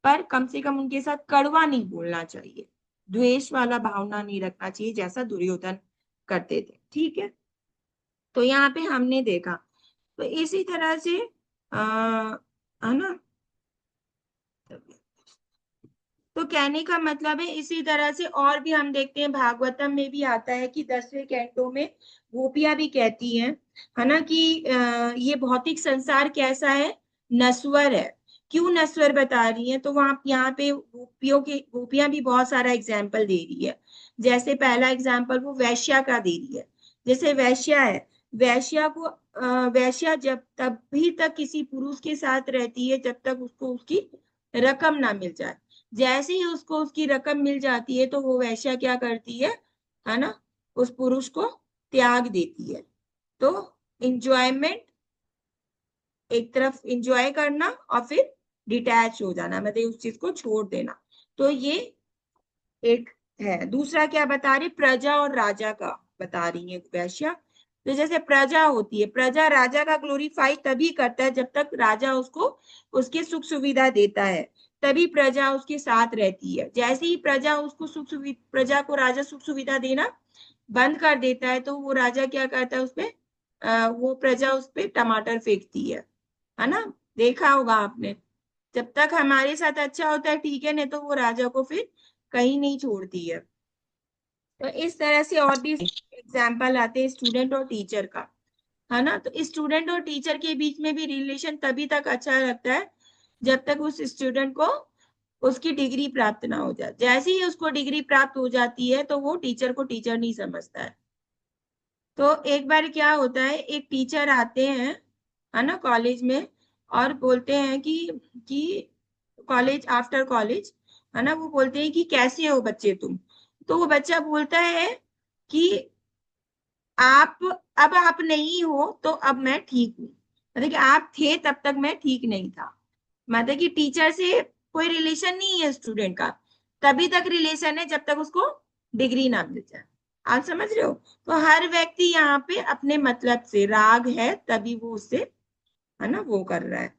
पर कम से कम उनके साथ कड़वा नहीं बोलना चाहिए, द्वेष वाला भावना नहीं रखना चाहिए, जैसा दुर्योधन करते थे, ठीक है। तो यहाँ पे हमने देखा, तो इसी तरह से है ना, तो कहने का मतलब है इसी तरह से और भी हम देखते हैं, भागवतम में भी आता है कि 10वें कैंटो में गोपियां भी कहती हैं, है ना, कि ये भौतिक संसार कैसा है, नश्वर है। क्यों नश्वर बता रही है, तो वहां यहाँ पे गोपियां भी बहुत सारा एग्जाम्पल दे रही है। जैसे पहला एग्जाम्पल वो वैश्या का दे रही है। जैसे वैश्या है, वैश्या को वैश्या जब तभी तक किसी पुरुष के साथ रहती है जब तक उसको उसकी रकम ना मिल जाए। जैसे ही उसको उसकी रकम मिल जाती है तो वो वैश्या क्या करती है ना, उस पुरुष को त्याग देती है। तो इंजॉयमेंट, एक तरफ इंजॉय करना और फिर डिटैच हो जाना, मतलब उस चीज को छोड़ देना। तो ये एक है। दूसरा क्या बता रही, प्रजा और राजा का बता रही है वैश्या। तो जैसे प्रजा होती है, प्रजा राजा का ग्लोरीफाई तभी करता है जब तक राजा उसको उसकी सुख सुविधा देता है, तभी प्रजा उसके साथ रहती है। जैसे ही प्रजा उसको प्रजा को राजा सुख सुविधा देना बंद कर देता है तो वो राजा क्या करता है, उसपे वो प्रजा उस पे टमाटर फेंकती है ना। देखा होगा आपने। जब तक हमारे साथ अच्छा होता है ठीक है, नहीं तो वो राजा को फिर कहीं नहीं छोड़ती है। तो इस तरह से और भी एग्जाम्पल आते हैं स्टूडेंट और टीचर का, है ना। तो स्टूडेंट और टीचर के बीच में भी रिलेशन तभी तक अच्छा लगता है जब तक उस स्टूडेंट को उसकी डिग्री प्राप्त ना हो जाए। जैसे ही उसको डिग्री प्राप्त हो जाती है तो वो टीचर को टीचर नहीं समझता है। तो एक बार क्या होता है, एक टीचर आते हैं, है ना, कॉलेज में, और बोलते हैं कि कॉलेज, आफ्टर कॉलेज, है ना, वो बोलते हैं कि कैसे हो बच्चे तुम। तो वो बच्चा बोलता है कि आप, अब आप नहीं हो तो अब मैं ठीक हूँ। मतलब कि आप थे तब तक मैं ठीक नहीं था। मतलब कि टीचर से कोई रिलेशन नहीं है स्टूडेंट का, तभी तक रिलेशन है जब तक उसको डिग्री ना मिल जाए। आप समझ रहे हो। तो हर व्यक्ति यहाँ पे अपने मतलब से, राग है तभी वो उससे, है ना, वो कर रहा है।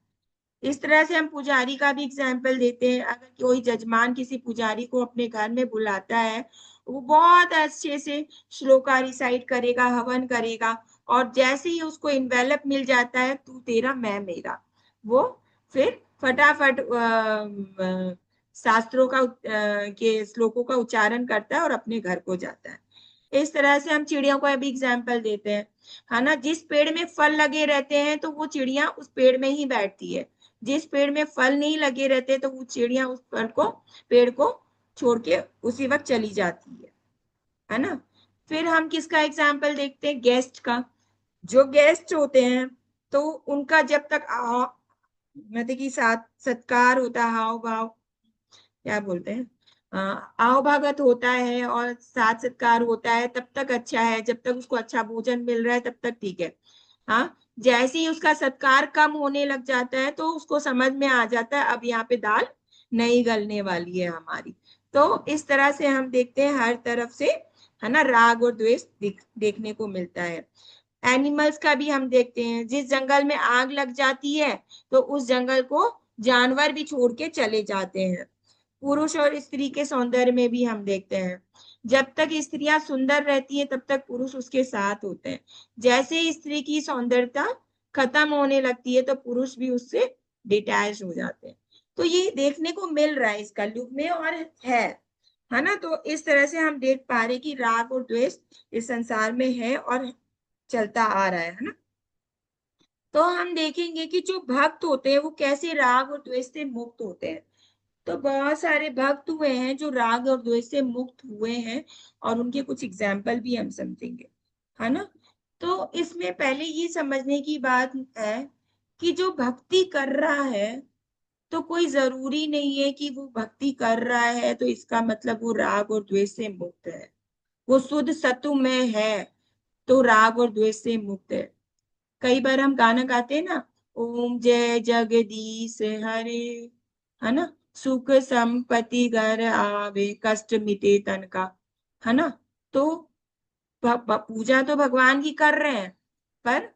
इस तरह से हम पुजारी का भी एग्जाम्पल देते हैं। अगर कोई जजमान किसी पुजारी को अपने घर में बुलाता है, वो बहुत अच्छे से श्लोका रिसाइट करेगा, हवन करेगा, और जैसे ही उसको इन्वेलप मिल जाता है, तू तेरा मैं मेरा, वो फिर फटाफट शास्त्रों का के श्लोकों का उच्चारण करता है और अपने घर को जाता है। इस तरह से हम चिड़ियों का भी एग्जाम्पल देते हैं, है ना। जिस पेड़ में फल लगे रहते हैं तो वो चिड़िया उस पेड़ में ही बैठती है। जिस पेड़ में फल नहीं लगे रहते तो वो चिड़िया उस पेड़ को छोड़ के उसी वक्त चली जाती है ना। फिर हम किसका एग्जाम्पल देखते हैं, गेस्ट का। जो गेस्ट होते हैं तो उनका जब तक मतलब कि साथ सत्कार होता है, हाव भाव, क्या बोलते हैं, आओ भगत होता है और साथ सत्कार होता है, तब तक अच्छा है। जब तक उसको अच्छा भोजन मिल रहा है तब तक ठीक है। हाँ, जैसे ही उसका सत्कार कम होने लग जाता है तो उसको समझ में आ जाता है अब यहाँ पे दाल नहीं गलने वाली है हमारी। तो इस तरह से हम देखते हैं हर तरफ से, है ना, राग और द्वेष देखने को मिलता है। एनिमल्स का भी हम देखते हैं। जिस जंगल में आग लग जाती है तो उस जंगल को जानवर भी छोड़ के चले जाते हैं। पुरुष और स्त्री के सौंदर्य में भी हम देखते हैं, जब तक स्त्रियां सुंदर रहती है तब तक पुरुष उसके साथ होते हैं। जैसे ही स्त्री की सौंदर्यता खत्म होने लगती है तो पुरुष भी उससे डिटैच हो जाते हैं। तो ये देखने को मिल रहा है इस कलयुग में, और है ना। तो इस तरह से हम देख पा रहे कि राग और द्वेष इस संसार में है और चलता आ रहा है ना। तो हम देखेंगे कि जो भक्त होते हैं वो कैसे राग और द्वेष से मुक्त होते हैं। तो बहुत सारे भक्त हुए हैं जो राग और द्वेष से मुक्त हुए हैं, और उनके कुछ एग्जाम्पल भी हम समझेंगे, है ना। तो इसमें पहले ये समझने की बात है कि जो भक्ति कर रहा है, तो कोई जरूरी नहीं है कि वो भक्ति कर रहा है तो इसका मतलब वो राग और द्वेष से मुक्त है। वो शुद्ध सत्व में है तो राग और द्वेष से मुक्त है। कई बार हम गाना गाते हैं ना, ओम जय जगदीश हरे, है ना, सुख संपत्ति घर आवे, कष्ट मिटे तन का, है ना। तो पूजा तो भगवान की कर रहे हैं, पर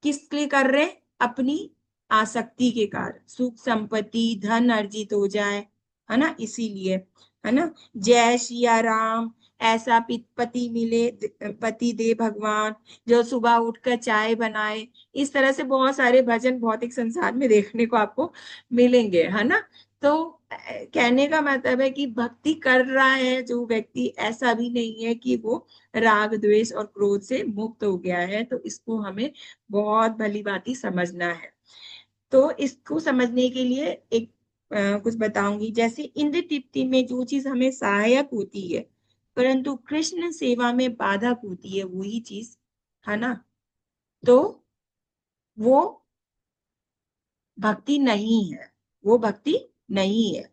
किस लिए कर रहे हैं, अपनी आसक्ति के कारण, सुख संपत्ति धन अर्जित हो जाए, है ना, इसीलिए, है ना। जय सिया राम, ऐसा पति मिले, पति दे भगवान, जो सुबह उठकर चाय बनाए। इस तरह से बहुत सारे भजन भौतिक संसार में देखने को आपको मिलेंगे, है ना। तो कहने का मतलब है कि भक्ति कर रहा है जो व्यक्ति, ऐसा भी नहीं है कि वो राग द्वेष और क्रोध से मुक्त हो गया है। तो इसको हमें बहुत भली भांति समझना है। तो इसको समझने के लिए एक कुछ बताऊंगी। जैसे इंद्र तृप्ति में जो चीज हमें सहायक होती है परंतु कृष्ण सेवा में बाधक होती है, वही चीज, है ना, तो वो भक्ति नहीं है, वो भक्ति नहीं है।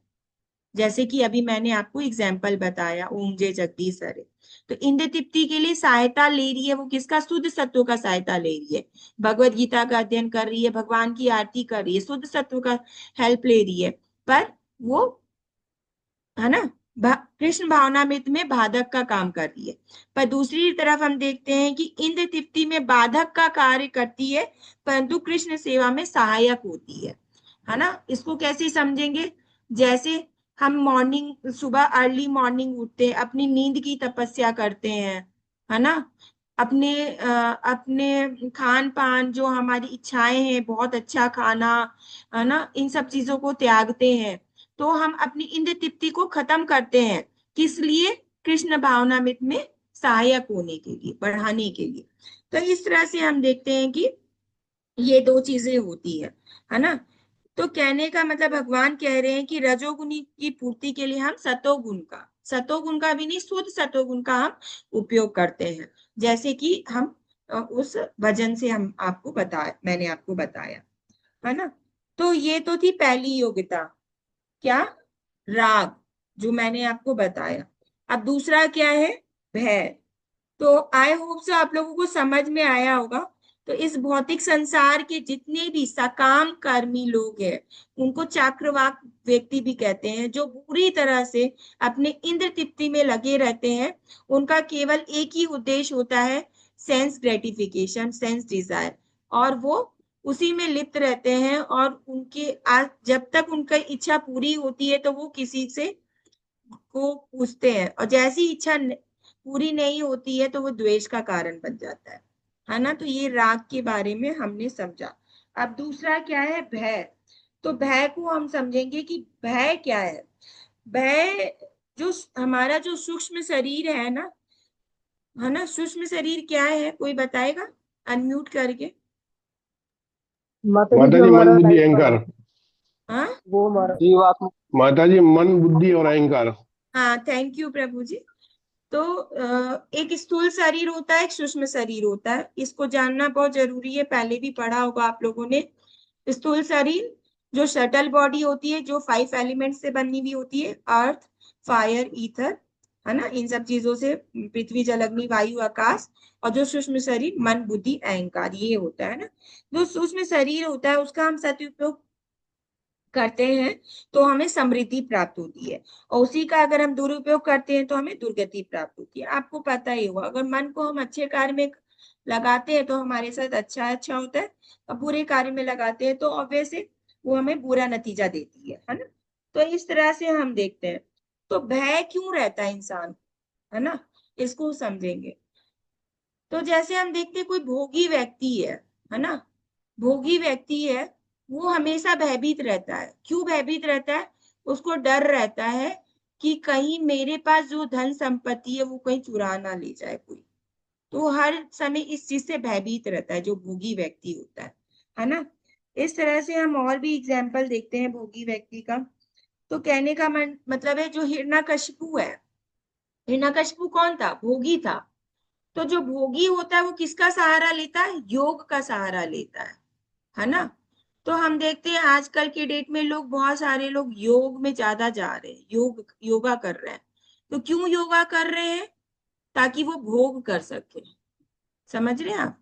जैसे कि अभी मैंने आपको एग्जाम्पल बताया, ओम जय जगदीश हरे। तो इंद्र तृप्ति के लिए सहायता ले रही है वो किसका, शुद्ध सत्व का सहायता ले रही है। भगवत गीता का अध्ययन कर रही है, भगवान की आरती कर रही है, शुद्ध सत्व का हेल्प ले रही है, पर वो, है ना, कृष्ण भावनामृत में बाधक का काम कर रही है। पर दूसरी तरफ हम देखते हैं कि इंद्र तृप्ति में बाधक का कार्य करती है परंतु कृष्ण सेवा में सहायक होती है ना। इसको कैसे समझेंगे, जैसे हम मॉर्निंग सुबह अर्ली मॉर्निंग उठते हैं, अपनी नींद की तपस्या करते हैं, है ना, अपने खान पान जो हमारी इच्छाएं हैं, बहुत अच्छा खाना, है ना, इन सब चीजों को त्यागते हैं, तो हम अपनी इंद्र तृप्ति को खत्म करते हैं। किस लिए? कृष्ण भावनामृत में सहायक होने के लिए, बढ़ाने के लिए। तो इस तरह से हम देखते हैं कि ये दो चीजें होती है ना। तो कहने का मतलब भगवान कह रहे हैं कि रजोगुणी की पूर्ति के लिए हम सतोगुण का भी नहीं, शुद्ध सतोगुण का हम उपयोग करते हैं, जैसे कि हम उस भजन से हम आपको बताया, मैंने आपको बताया, है ना। तो ये तो थी पहली योग्यता, क्या? राग, जो मैंने आपको बताया। अब दूसरा क्या है? भय। तो आई होप सो आप लोगों को समझ में आया होगा। तो इस भौतिक संसार के जितने भी सकाम कर्मी लोग हैं, उनको चाक्रवाक व्यक्ति भी कहते हैं, जो पूरी तरह से अपने इंद्र तृप्ति में लगे रहते हैं। उनका केवल एक ही उद्देश्य होता है, सेंस ग्रेटिफिकेशन, सेंस डिजायर, और वो उसी में लिप्त रहते हैं। और उनके जब तक उनकी इच्छा पूरी होती है तो वो किसी से को पूछते हैं, और जैसी इच्छा पूरी नहीं होती है तो वो द्वेष का कारण बन जाता है ना। तो ये राग के बारे में हमने समझा। अब दूसरा क्या है? भय। तो भय को हम समझेंगे कि भय क्या है। भय, जो हमारा जो सूक्ष्म शरीर है ना, सूक्ष्म शरीर क्या है, कोई बताएगा अनम्यूट करके? माता जी मन बुद्धि अहंकार। हाँ वो हमारा जीवात्मा। माता जी मन बुद्धि और अहंकार। हाँ, थैंक यू प्रभु जी। तो एक स्थूल शरीर होता है, एक सूक्ष्म शरीर होता है, इसको जानना बहुत जरूरी है, पहले भी पढ़ा होगा आप लोगों ने। स्थूल शरीर जो शटल बॉडी होती है, जो 5 एलिमेंट से बनी हुई होती है, अर्थ, फायर, ईथर, है ना, इन सब चीजों से, पृथ्वी, जल, अग्नि, वायु, आकाश। और जो सूक्ष्म शरीर मन बुद्धि अहंकार, ये होता है ना। जो सूक्ष्म शरीर होता है उसका हम सदुपयोग करते हैं तो हमें समृद्धि प्राप्त होती है, और उसी का अगर हम दुरुपयोग करते हैं तो हमें दुर्गति प्राप्त होती है। आपको पता ही होगा, अगर मन को हम अच्छे कार्य में लगाते हैं तो हमारे साथ अच्छा होता है, और बुरे कार्य में लगाते हैं तो ऑब्वियस है वो हमें बुरा नतीजा देती है ना। तो इस तरह से हम देखते हैं। तो भय क्यों रहता है इंसान, है ना, इसको समझेंगे। तो जैसे हम देखते हैं, कोई भोगी व्यक्ति है ना, भोगी व्यक्ति है, वो हमेशा भयभीत रहता है। क्यों भयभीत रहता है? उसको डर रहता है कि कहीं मेरे पास जो धन संपत्ति है वो कहीं चुरा ना ले जाए कोई। तो हर समय इस चीज से भयभीत रहता है जो भोगी व्यक्ति होता है ना। इस तरह से हम और भी एग्जाम्पल देखते हैं भोगी व्यक्ति का। तो कहने का मतलब है, जो हिरण्यकशिपु है, हिरण्यकशिपु कौन था? भोगी था। तो जो भोगी होता है वो किसका सहारा लेता है? योग का सहारा लेता है ना। तो हम देखते हैं आजकल के डेट में लोग, बहुत सारे लोग योग में ज्यादा जा रहे हैं, योगा कर रहे हैं। तो क्यों योगा कर रहे हैं? ताकि वो भोग कर सके, समझ रहे हैं आप,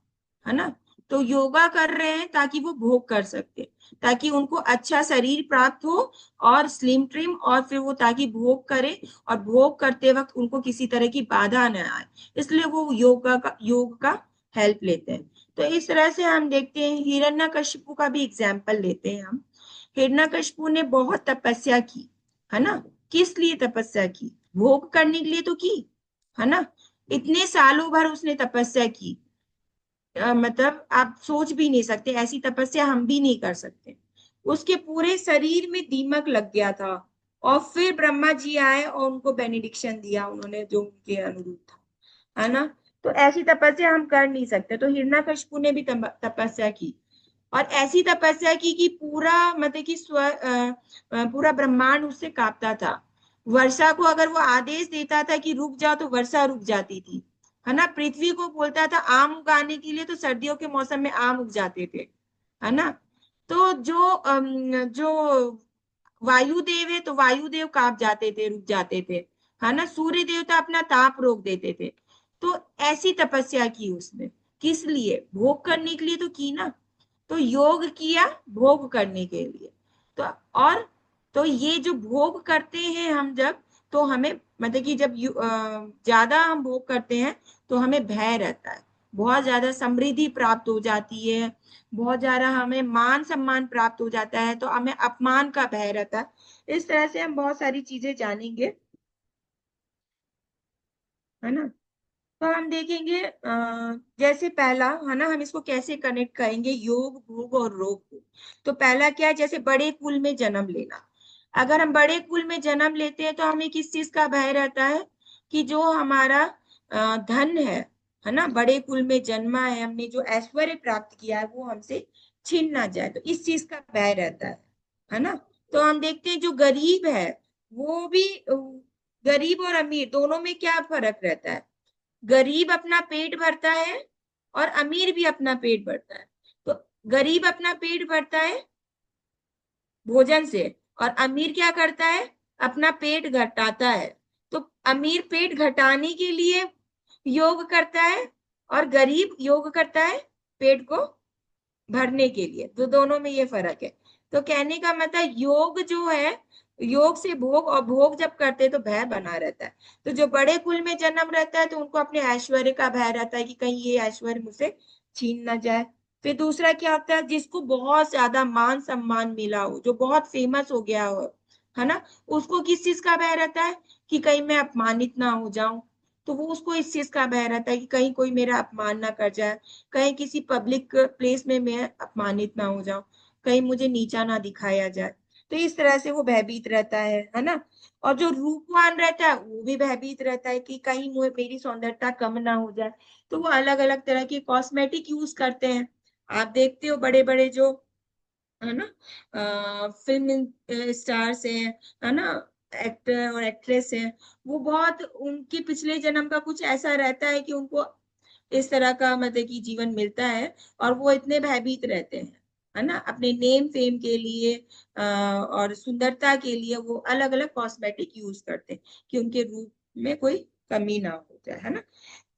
है ना। तो योगा कर रहे हैं ताकि वो भोग कर सकते, ताकि उनको अच्छा शरीर प्राप्त हो, और स्लिम ट्रिम, और फिर वो ताकि भोग करे, और भोग करते वक्त उनको किसी तरह की बाधा न आए, इसलिए वो योग का हेल्प लेते हैं। तो इस तरह से हम देखते हैं, हिरण्यकशिपु का भी एग्जाम्पल लेते हैं हम। हिरण्यकशिपु ने बहुत तपस्या की, है ना। किस लिए तपस्या की? भोग करने के लिए तो की, है ना। इतने सालों भर उसने तपस्या की, मतलब आप सोच भी नहीं सकते, ऐसी तपस्या हम भी नहीं कर सकते। उसके पूरे शरीर में दीमक लग गया था, और फिर ब्रह्मा जी आए और उनको बेनिडिक्शन दिया उन्होंने, जो उनके अनुरूप था, है ना। तो ऐसी तपस्या हम कर नहीं सकते। तो हिरण्यकशिपु ने भी तपस्या की, और ऐसी तपस्या की कि पूरा, मतलब कि पूरा ब्रह्मांड उससे कांपता था। वर्षा को अगर वो आदेश देता था कि रुक जाओ, तो वर्षा रुक जाती थी, है ना। पृथ्वी को बोलता था आम उगाने के लिए, तो सर्दियों के मौसम में आम उग जाते थे, है ना। तो जो वायुदेव है, तो वायुदेव कांप जाते थे, रुक जाते थे, है ना। सूर्य देवता अपना ताप रोक देते थे। तो ऐसी तपस्या की उसने, किस लिए? भोग करने के लिए तो की ना। तो योग किया भोग करने के लिए। तो और तो ये जो भोग करते हैं हम जब, तो हमें, मतलब कि जब ज्यादा हम भोग करते हैं तो हमें भय रहता है। बहुत ज्यादा समृद्धि प्राप्त हो जाती है, बहुत ज्यादा हमें मान सम्मान प्राप्त हो जाता है, तो हमें अपमान का भय रहता है। इस तरह से हम बहुत सारी चीजें जानेंगे, है ना। तो हम देखेंगे जैसे पहला है ना, हम इसको कैसे कनेक्ट करेंगे योग, भोग और रोग को। तो पहला क्या है, जैसे बड़े कुल में जन्म लेना। अगर हम बड़े कुल में जन्म लेते हैं तो हमें किस चीज का भय रहता है कि जो हमारा धन है ना, बड़े कुल में जन्मा है, हमने जो ऐश्वर्य प्राप्त किया है वो हमसे छीन ना जाए, तो इस चीज का भय रहता है ना। तो हम देखते हैं जो गरीब है वो भी गरीब और अमीर दोनों में क्या फर्क रहता है। गरीब अपना पेट भरता है और अमीर भी अपना पेट भरता है। तो गरीब अपना पेट भरता है भोजन से, और अमीर क्या करता है, अपना पेट घटाता है। तो अमीर पेट घटाने के लिए योग करता है और गरीब योग करता है पेट को भरने के लिए। तो दोनों में ये फर्क है। तो कहने का मतलब योग जो है, योग से भोग, और भोग जब करते हैं तो भय बना रहता है। तो जो बड़े कुल में जन्म रहता है तो उनको अपने ऐश्वर्य का भय रहता है कि कहीं ये ऐश्वर्य मुझसे छीन ना जाए। फिर दूसरा क्या होता है, जिसको बहुत ज्यादा मान सम्मान मिला हो, जो बहुत फेमस हो गया हो, है ना, उसको किस चीज का भय रहता है कि कहीं मैं अपमानित ना हो जाऊं। तो वो उसको इस चीज का भय रहता है कि कहीं कोई मेरा अपमान ना कर जाए, कहीं किसी पब्लिक प्लेस में मैं अपमानित ना हो जाऊं, कहीं मुझे नीचा ना दिखाया जाए। तो इस तरह से वो भयभीत रहता है ना। और जो रूपवान रहता है वो भी भयभीत रहता है कि कहीं मेरी सौंदर्यता कम ना हो जाए। तो वो अलग अलग तरह के कॉस्मेटिक यूज करते हैं। आप देखते हो बड़े बड़े जो, है ना, फिल्म स्टार्स हैं, है ना, एक्टर और एक्ट्रेस हैं, वो बहुत उनके पिछले जन्म का कुछ ऐसा रहता है कि उनको इस तरह का मतलब कि जीवन मिलता है, और वो इतने भयभीत रहते हैं, है ना, अपने नेम फेम के लिए और सुंदरता के लिए वो अलग अलग कॉस्मेटिक यूज करते हैं कि उनके रूप में कोई कमी ना हो जाए, है ना।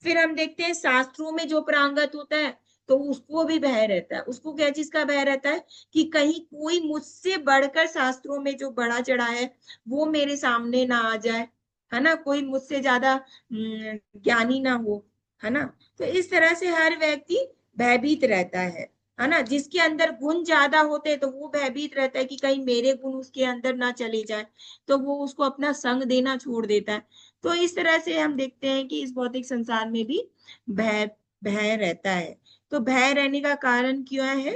फिर हम देखते हैं शास्त्रों में जो प्रांगत होता है तो उसको भी भय रहता है। उसको क्या चीज का भय रहता है कि कहीं कोई मुझसे बढ़कर शास्त्रों में जो बड़ा चढ़ा है वो मेरे सामने ना आ जाए, है ना, कोई मुझसे ज्यादा ज्ञानी ना हो, है ना। तो इस तरह से हर व्यक्ति भयभीत रहता है ना। जिसके अंदर गुण ज्यादा होते हैं तो वो भयभीत रहता है कि कहीं मेरे गुण उसके अंदर ना चले जाए, तो वो उसको अपना संग देना छोड़ देता है। तो इस तरह से हम देखते हैं कि इस भौतिक संसार में भी भय भय रहता है। तो भय रहने का कारण क्या है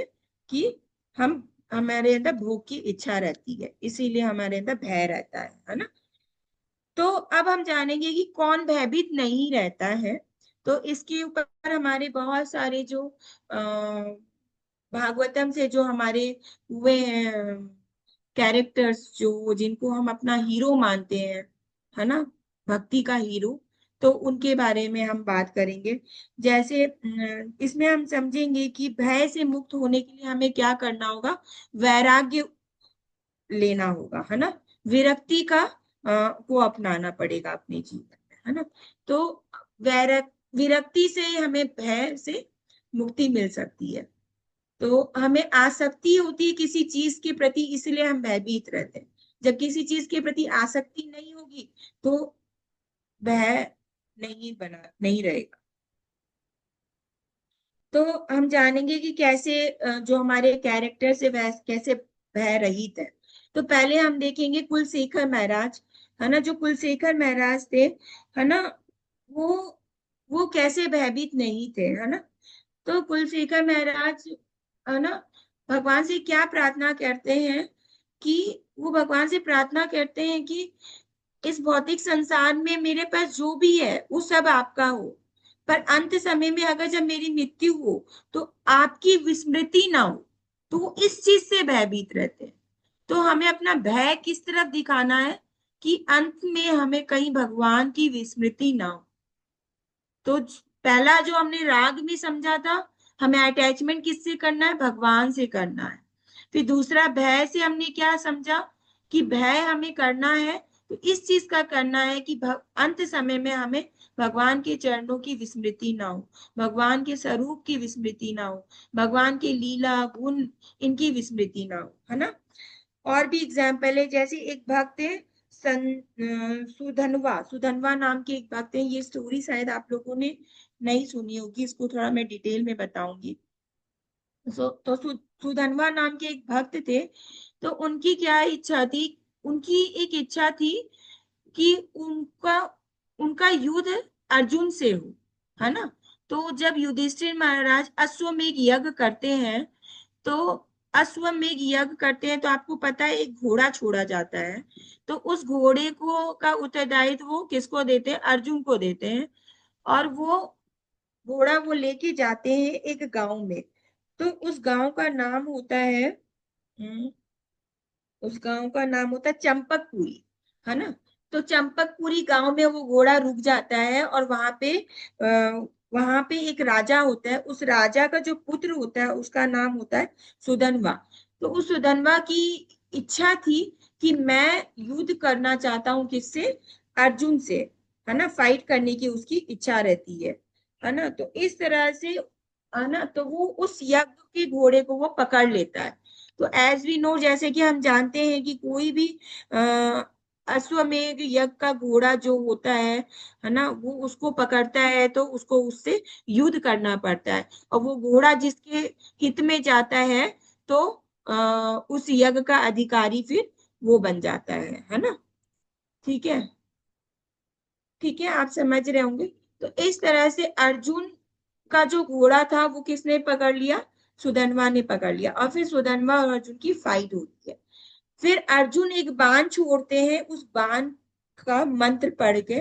कि हम हमारे अंदर भोग की इच्छा रहती है, इसीलिए हमारे अंदर भय रहता है ना। तो अब हम जानेंगे कि कौन भयभीत नहीं रहता है। तो इसके ऊपर हमारे बहुत सारे जो भागवतम से जो हमारे हुए हैं कैरेक्टर्स, जो जिनको हम अपना हीरो मानते हैं, है ना, भक्ति का हीरो, तो उनके बारे में हम बात करेंगे। जैसे इसमें हम समझेंगे कि भय से मुक्त होने के लिए हमें क्या करना होगा, वैराग्य लेना होगा, है ना, विरक्ति का को अपनाना पड़ेगा अपने जीवन में, है ना। तो विरक्ति से हमें भय से मुक्ति मिल सकती है। तो हमें आसक्ति होती है किसी चीज के प्रति, इसलिए हम भयभीत रहते हैं। जब किसी चीज के प्रति आसक्ति नहीं होगी तो भय नहीं रहेगा। तो हम जानेंगे कि कैसे जो हमारे कैरेक्टर से वैसे कैसे भय रहित है। तो पहले हम देखेंगे कुलशेखर महाराज, है ना, जो कुलशेखर महाराज थे, है ना, वो वो कैसे भयभीत नहीं थे, है ना। तो कुलशेखर महाराज, है ना, भगवान से क्या प्रार्थना करते हैं कि वो भगवान से प्रार्थना करते हैं कि इस भौतिक संसार में मेरे पास जो भी है वो सब आपका हो, पर अंत समय में अगर जब मेरी मृत्यु हो तो आपकी विस्मृति ना हो। तो वो इस चीज से भयभीत रहते हैं। तो हमें अपना भय किस तरफ दिखाना है कि अंत में हमें कहीं भगवान की विस्मृति ना हो। तो पहला जो हमने राग में समझा था, हमें अटैचमेंट किससे करना है, भगवान से करना है। फिर दूसरा भय से हमने क्या समझा कि भय हमें करना है तो इस चीज का करना है कि अंत समय में हमें भगवान के चरणों की विस्मृति ना हो, भगवान के स्वरूप की विस्मृति ना हो, भगवान के लीला गुण इनकी विस्मृति ना हो, है ना। और भी एग्जाम्पल है, जैसे एक भक्त है सुधनवा, सुधनवा नाम के एक भक्त है। ये स्टोरी शायद आप लोगों ने नहीं सुनी होगी, इसको थोड़ा मैं डिटेल में बताऊंगी। तो सुधनवा नाम के एक भक्त थे। तो उनकी क्या इच्छा थी, उनकी एक इच्छा थी कि उनका उनका युद्ध अर्जुन से हो, है ना। तो जब युधिष्ठिर महाराज अश्वमेध यज्ञ करते हैं, तो अश्वमेध यज्ञ करते हैं तो आपको पता है एक घोड़ा छोड़ा जाता है। तो उस घोड़े को का उत्तरदायित्व वो किसको देते हैं, अर्जुन को देते हैं। और वो घोड़ा वो लेके जाते हैं एक गांव में। तो उस गांव का नाम होता है, उस गांव का नाम होता है चंपकपुरी, है ना। तो चंपकपुरी गांव में वो घोड़ा रुक जाता है, और वहां पे एक राजा होता है। उस राजा का जो पुत्र होता है उसका नाम होता है सुधनवा। तो उस सुधनवा की इच्छा थी कि मैं युद्ध करना चाहता हूँ, किससे, अर्जुन से, है ना, फाइट करने की उसकी इच्छा रहती है ना। तो इस तरह से, है ना, तो वो उस यज्ञ के घोड़े को वो पकड़ लेता है। तो एज वी नो, जैसे कि हम जानते हैं कि कोई भी अश्वमेध यज्ञ का घोड़ा जो होता है ना, वो उसको पकड़ता है तो उसको उससे युद्ध करना पड़ता है। और वो घोड़ा जिसके हित में जाता है, तो उस यज्ञ का अधिकारी फिर वो बन जाता है ना। ठीक है, ठीक है, आप समझ रहे होंगे। तो इस तरह से अर्जुन का जो घोड़ा था वो किसने पकड़ लिया, सुधनवा ने पकड़ लिया। और फिर सुधनवा और अर्जुन की फाइट होती है। फिर अर्जुन एक बाण छोड़ते हैं, उस बाण का मंत्र पढ़ के,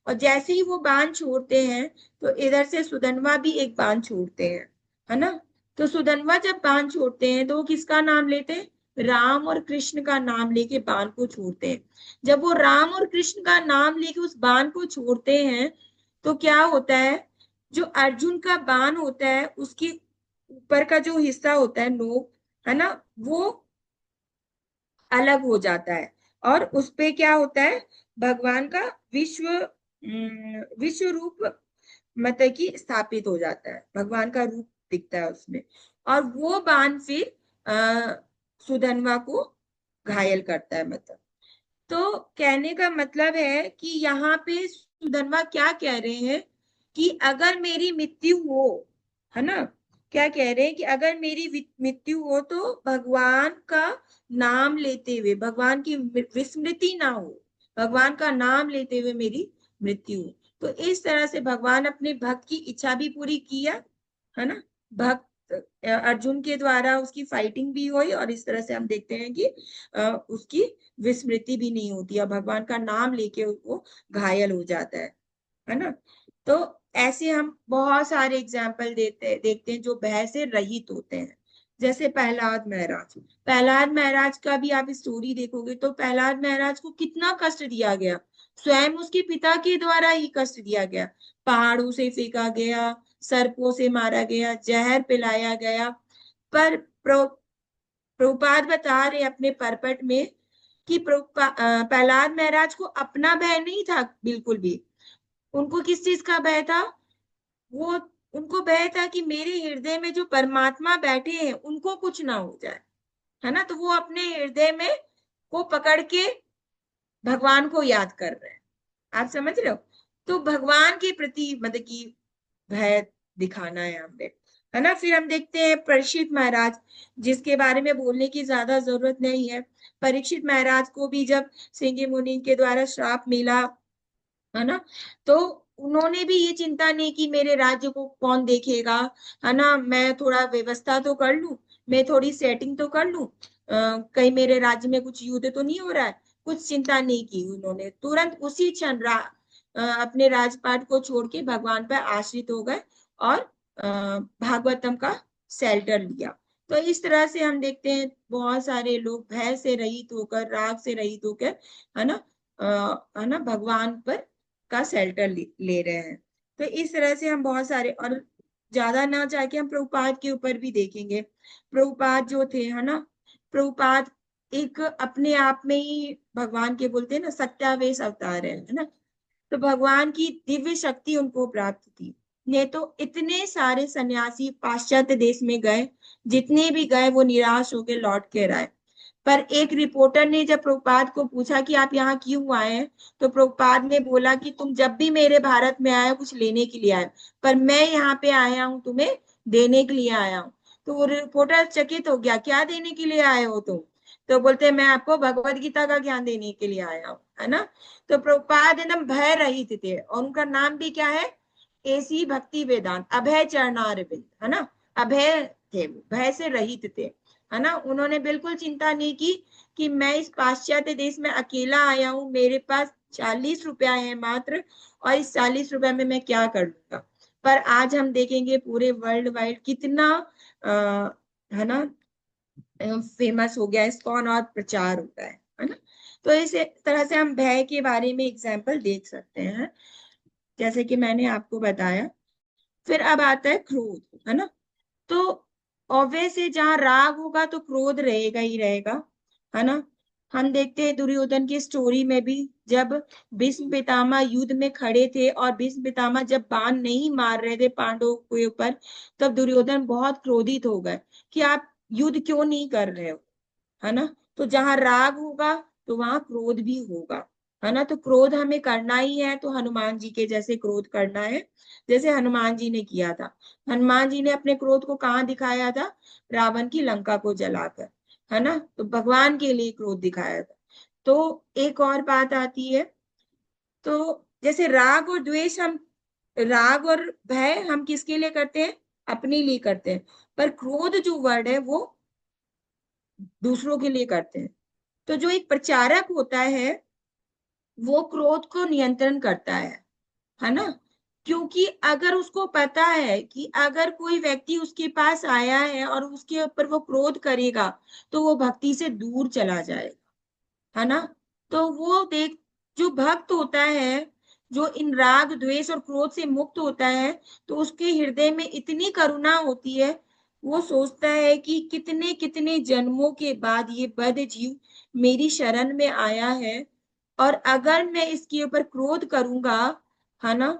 और जैसे ही वो बाण छोड़ते हैं तो इधर से सुधनवा भी एक बाण छोड़ते हैं, है ना। तो सुधनवा जब बाण छोड़ते हैं तो वो किसका नाम लेते हैं, राम और कृष्ण का नाम लेके बाण को छोड़ते हैं। जब वो राम और कृष्ण का नाम लेके उस बाण को छोड़ते हैं, तो क्या होता है, जो अर्जुन का बाण होता है उसके ऊपर का जो हिस्सा होता है, नोक, है ना, वो अलग हो जाता है। और उस पे क्या होता है, भगवान का विश्व रूप, मतलब कि स्थापित हो जाता है, भगवान का रूप दिखता है उसमें। और वो बाण फिर सुधनवा को घायल करता है, मतलब। तो कहने का मतलब है कि यहाँ पे सुधनवा क्या कह रहे हैं कि अगर मेरी मृत्यु हो, है ना, क्या कह रहे हैं कि अगर मेरी मृत्यु हो तो भगवान का नाम लेते हुए, भगवान की विस्मृति ना हो, भगवान का नाम लेते हुए मेरी मृत्यु हो। तो इस तरह से भगवान अपने भक्त की इच्छा भी पूरी किया, है ना। भक्त अर्जुन के द्वारा उसकी फाइटिंग भी हुई, और इस तरह से हम देखते हैं कि उसकी विस्मृति भी नहीं होती है, भगवान का नाम लेके वो घायल हो जाता है ना। तो ऐसे हम बहुत सारे एग्जाम्पल देखते हैं जो भय से रहित होते हैं। जैसे प्रहलाद महाराज का भी आप स्टोरी देखोगे तो प्रहलाद महाराज को कितना कष्ट दिया गया, स्वयं उसके पिता के द्वारा ही कष्ट दिया गया। पहाड़ों से फेंका गया, सर्पों से मारा गया, जहर पिलाया गया। पर प्रभुपाद बता रहे अपने परपट में कि प्रहलाद महाराज को अपना भय नहीं था बिल्कुल भी। उनको किस चीज का भय था, वो उनको भय था कि मेरे हृदय में जो परमात्मा बैठे हैं उनको कुछ ना हो जाए, है ना। तो वो अपने हृदय में को पकड़ के भगवान को याद कर रहे हैं, आप समझ रहे हो। तो भगवान के प्रति मतलब कि भय दिखाना है हमने, है ना। फिर हम देखते हैं परीक्षित महाराज, जिसके बारे में बोलने की ज्यादा जरूरत नहीं है। परीक्षित महाराज को भी जब श्रृंगी मुनि के द्वारा श्राप मिला, है ना, तो उन्होंने भी ये चिंता नहीं की मेरे राज्य को कौन देखेगा, है ना, मैं थोड़ा व्यवस्था तो कर लूं, मैं थोड़ी सेटिंग तो कर लूं, कहीं मेरे राज्य में कुछ युद्ध तो नहीं हो रहा है, कुछ चिंता नहीं की उन्होंने। तुरंत उसी क्षण अपने राजपाट को छोड़ के भगवान पर आश्रित हो गए, और भागवतम का शेल्टर लिया। तो इस तरह से हम देखते हैं बहुत सारे लोग भय से रहित होकर, राग से रहित होकर, है ना, है ना, भगवान पर का शेल्टर ले रहे हैं। तो इस तरह से हम बहुत सारे, और ज्यादा ना जाके हम प्रभुपाद के ऊपर भी देखेंगे। प्रभुपाद जो थे, है ना, प्रभुपाद एक अपने आप में ही भगवान के बोलते हैं ना सत्यावेश अवतार है ना। तो भगवान की दिव्य शक्ति उनको प्राप्त थी। ने तो इतने सारे सन्यासी पाश्चात्य देश में गए, जितने भी गए वो निराश होकर लौट के आए। पर एक रिपोर्टर ने जब प्रभुपाद को पूछा कि आप यहाँ क्यों आए हैं, तो प्रभुपाद ने बोला कि तुम जब भी मेरे भारत में आए हो कुछ लेने के लिए आए हो, पर मैं यहाँ पे आया हूँ तुम्हें देने के लिए आया हूँ। तो वो रिपोर्टर चकित हो गया, क्या देने के लिए आए हो तुम? तो बोलते मैं आपको भगवत गीता का ज्ञान देने के लिए आया हूँ, है ना। तो प्रभुपाद एकदम भय रहित थे, और उनका नाम भी क्या है, एसी भक्ति वेदांत, अभय चरणारविंद, है ना। अभय थे, भय से रहित थे, है ना। उन्होंने बिल्कुल चिंता नहीं की कि मैं इस पाश्चात्य देश में अकेला आया हूँ, मेरे पास 40 रुपया है मात्र, और इस 40 रुपया में मैं क्या कर लूंगा। पर आज हम देखेंगे पूरे वर्ल्ड वाइड कितना है ना फेमस हो गया इस्कॉन, और प्रचार होता है ना। तो इस तरह से हम भय के बारे में एग्जाम्पल देख सकते हैं, जैसे कि मैंने आपको बताया। फिर अब आता है क्रोध, है ना। तो ऑब्वियस है, जहां राग होगा तो क्रोध रहेगा ही रहेगा, है ना। हम देखते हैं दुर्योधन की स्टोरी में भी, जब भीष्म पितामह युद्ध में खड़े थे और भीष्म पितामह जब बाण नहीं मार रहे थे पांडवों के ऊपर, तब दुर्योधन बहुत क्रोधित हो गए कि आप युद्ध क्यों नहीं कर रहे हो, है ना। तो जहां राग होगा तो वहां क्रोध भी होगा, है ना। तो क्रोध हमें करना ही है, तो हनुमान जी के जैसे क्रोध करना है, जैसे हनुमान जी ने किया था। हनुमान जी ने अपने क्रोध को कहाँ दिखाया था, रावण की लंका को जलाकर, है ना। तो भगवान के लिए क्रोध दिखाया था। तो एक और बात आती है, तो जैसे राग और द्वेष, हम राग और भय हम किसके लिए करते हैं, अपने लिए करते हैं, पर क्रोध जो वर्ड है वो दूसरों के लिए करते हैं। तो जो एक प्रचारक होता है वो क्रोध को नियंत्रण करता है ना। क्योंकि अगर उसको पता है कि अगर कोई व्यक्ति उसके पास आया है और उसके ऊपर वो क्रोध करेगा तो वो भक्ति से दूर चला जाएगा, है ना। तो वो देख, जो भक्त होता है, जो इन राग द्वेष और क्रोध से मुक्त होता है, तो उसके हृदय में इतनी करुणा होती है, वो सोचता है कि कितने कितने जन्मों के बाद ये बद्ध जीव मेरी शरण में आया है, और अगर मैं इसके ऊपर क्रोध करूंगा, है ना,